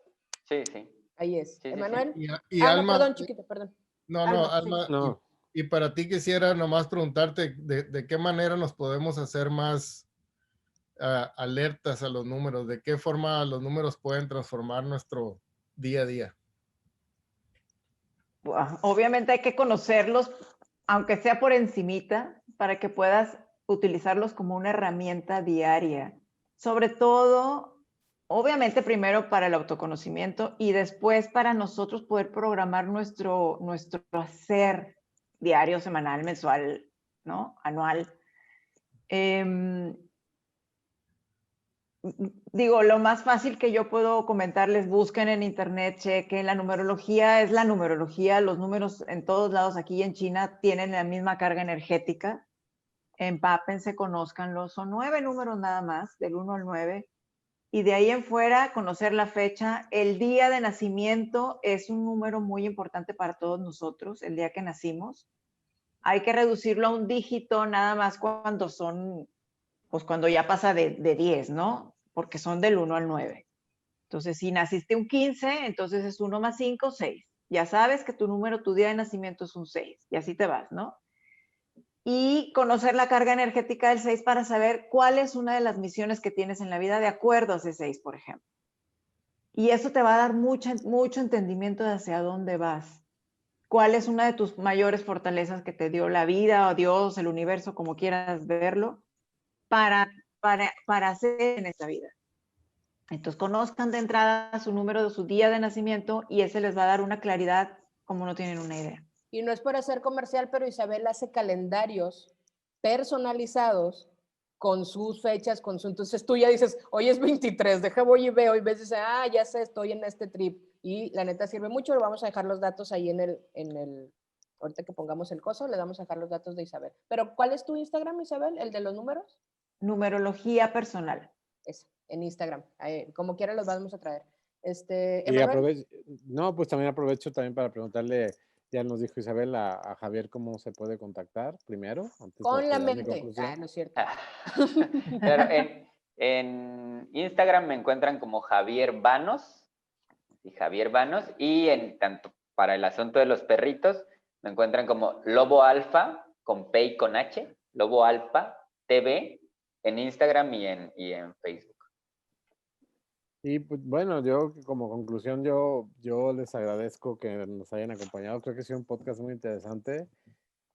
Sí, sí. Ahí es. Sí, ¿Emanuel? sí, sí. Alma, perdón, chiquito, perdón. Alma, sí. No. Y para ti quisiera nomás preguntarte de qué manera nos podemos hacer más alertas a los números, de qué forma los números pueden transformar nuestro día a día. Obviamente hay que conocerlos, aunque sea por encimita, para que puedas utilizarlos como una herramienta diaria. Sobre todo, obviamente primero para el autoconocimiento y después para nosotros poder programar nuestro hacer diario, semanal, mensual, ¿no? Anual. Digo, lo más fácil que yo puedo comentarles, busquen en internet, chequen, la numerología es la numerología, los números en todos lados aquí en China tienen la misma carga energética, empápense, conózcanlos, son 9 números nada más, del 1 al 9, y de ahí en fuera conocer la fecha. El día de nacimiento es un número muy importante para todos nosotros, el día que nacimos. Hay que reducirlo a un dígito nada más cuando son, pues cuando ya pasa de 10, ¿no? Porque son del 1 al 9. Entonces, si naciste un 15, entonces es 1 más 5, 6. Ya sabes que tu número, tu día de nacimiento es un 6. Y así te vas, ¿no? y conocer la carga energética del 6 para saber cuál es una de las misiones que tienes en la vida de acuerdo a ese 6, por ejemplo. Y eso te va a dar mucho entendimiento de hacia dónde vas. ¿Cuál es una de tus mayores fortalezas que te dio la vida o Dios, el universo, como quieras verlo, para hacer en esta vida? Entonces, conozcan de entrada su número de su día de nacimiento y ese les va a dar una claridad como no tienen una idea. Y no es por hacer comercial, pero Isabel hace calendarios personalizados con sus fechas, entonces tú ya dices, hoy es 23, deja voy y veo, y ves, dice, ya sé, estoy en este trip, y la neta sirve mucho. Le vamos a dejar los datos ahí en el, ahorita que pongamos el coso, le vamos a dejar los datos de Isabel. Pero, ¿cuál es tu Instagram, Isabel? ¿El de los números? Numerología personal. Ese, en Instagram, como quiera los vamos a traer. Y pues también aprovecho también para preguntarle, ya nos dijo Isabel, a Javier cómo se puede contactar primero. Antes con la de mente. No es cierto. Pero en Instagram me encuentran como Javier Vanos, y tanto para el asunto de los perritos, me encuentran como Lobo Alfa, con P y con H, Lobo Alfa TV, en Instagram y en Facebook. Y pues, bueno, yo como conclusión, yo les agradezco que nos hayan acompañado. Creo que ha sido un podcast muy interesante,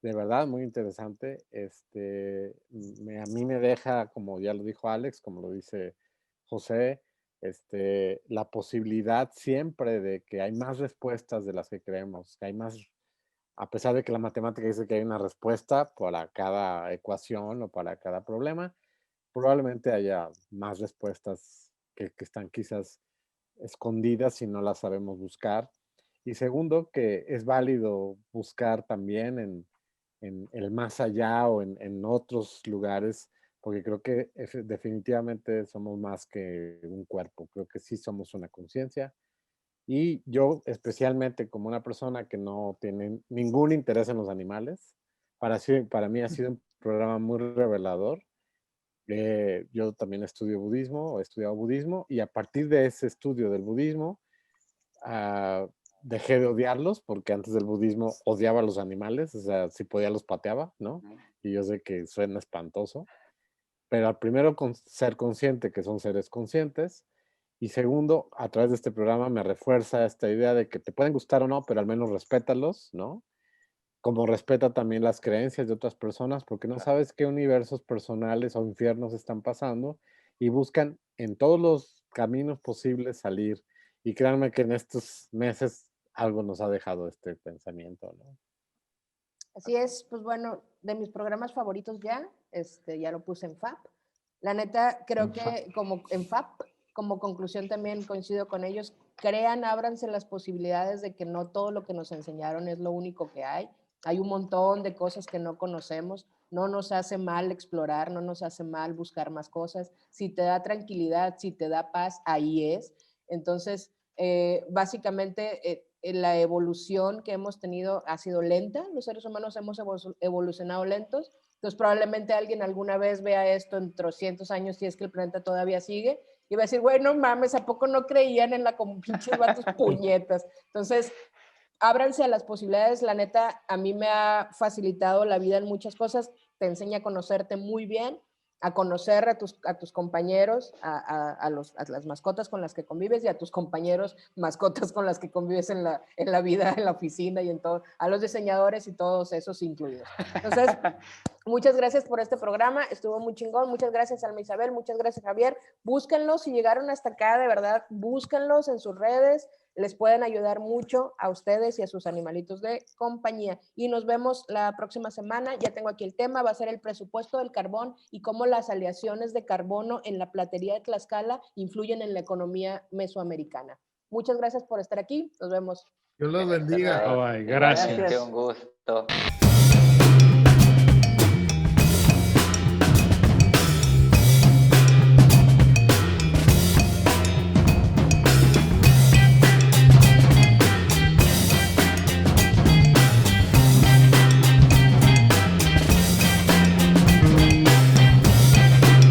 de verdad muy interesante. A mí me deja, como ya lo dijo Alex, como lo dice José, la posibilidad siempre de que hay más respuestas de las que creemos, que hay más, a pesar de que la matemática dice que hay una respuesta para cada ecuación o para cada problema, probablemente haya más respuestas que están quizás escondidas si no las sabemos buscar. Y segundo, que es válido buscar también en el más allá o en otros lugares, porque creo que definitivamente somos más que un cuerpo, creo que sí somos una conciencia. Y yo, especialmente como una persona que no tiene ningún interés en los animales, para mí ha sido un programa muy revelador. Yo también estudio budismo, he estudiado budismo, y a partir de ese estudio del budismo, dejé de odiarlos, porque antes del budismo odiaba a los animales, o sea, si podía los pateaba, ¿no? Y yo sé que suena espantoso, pero al primero ser consciente que son seres conscientes, y segundo, a través de este programa me refuerza esta idea de que te pueden gustar o no, pero al menos respétalos, ¿no? Como respeta también las creencias de otras personas, porque no sabes qué universos personales o infiernos están pasando, y buscan en todos los caminos posibles salir. Y créanme que en estos meses algo nos ha dejado este pensamiento, ¿no? Así es, pues bueno, de mis programas favoritos ya lo puse en FAP. La neta, creo que como en FAP, como conclusión también coincido con ellos, ábranse las posibilidades de que no todo lo que nos enseñaron es lo único que hay. Hay un montón de cosas que no conocemos. No nos hace mal explorar, no nos hace mal buscar más cosas. Si te da tranquilidad, si te da paz, ahí es. Entonces, básicamente, la evolución que hemos tenido ha sido lenta. Los seres humanos hemos evolucionado lentos. Entonces, probablemente alguien alguna vez vea esto en 300 años, si es que el planeta todavía sigue, y va a decir, bueno, mames, ¿a poco no creían en la como pinches vatos puñetas? Entonces, ábranse a las posibilidades. La neta, a mí me ha facilitado la vida en muchas cosas. Te enseña a conocerte muy bien, a conocer a tus compañeros, a las mascotas con las que convives, y a tus compañeros mascotas con las que convives en la vida, en la oficina y en todo, a los diseñadores y todos esos incluidos. Entonces, muchas gracias por este programa, estuvo muy chingón. Muchas gracias, Alma Isabel, muchas gracias, Javier. Búsquenlos, si llegaron hasta acá, de verdad, búsquenlos en sus redes, les pueden ayudar mucho a ustedes y a sus animalitos de compañía. Y nos vemos la próxima semana. Ya tengo aquí el tema, va a ser el presupuesto del carbón y cómo las aleaciones de carbono en la platería de Tlaxcala influyen en la economía mesoamericana. Muchas gracias por estar aquí, nos vemos. Dios los bendiga. Bye, gracias. Igualmente, un gusto.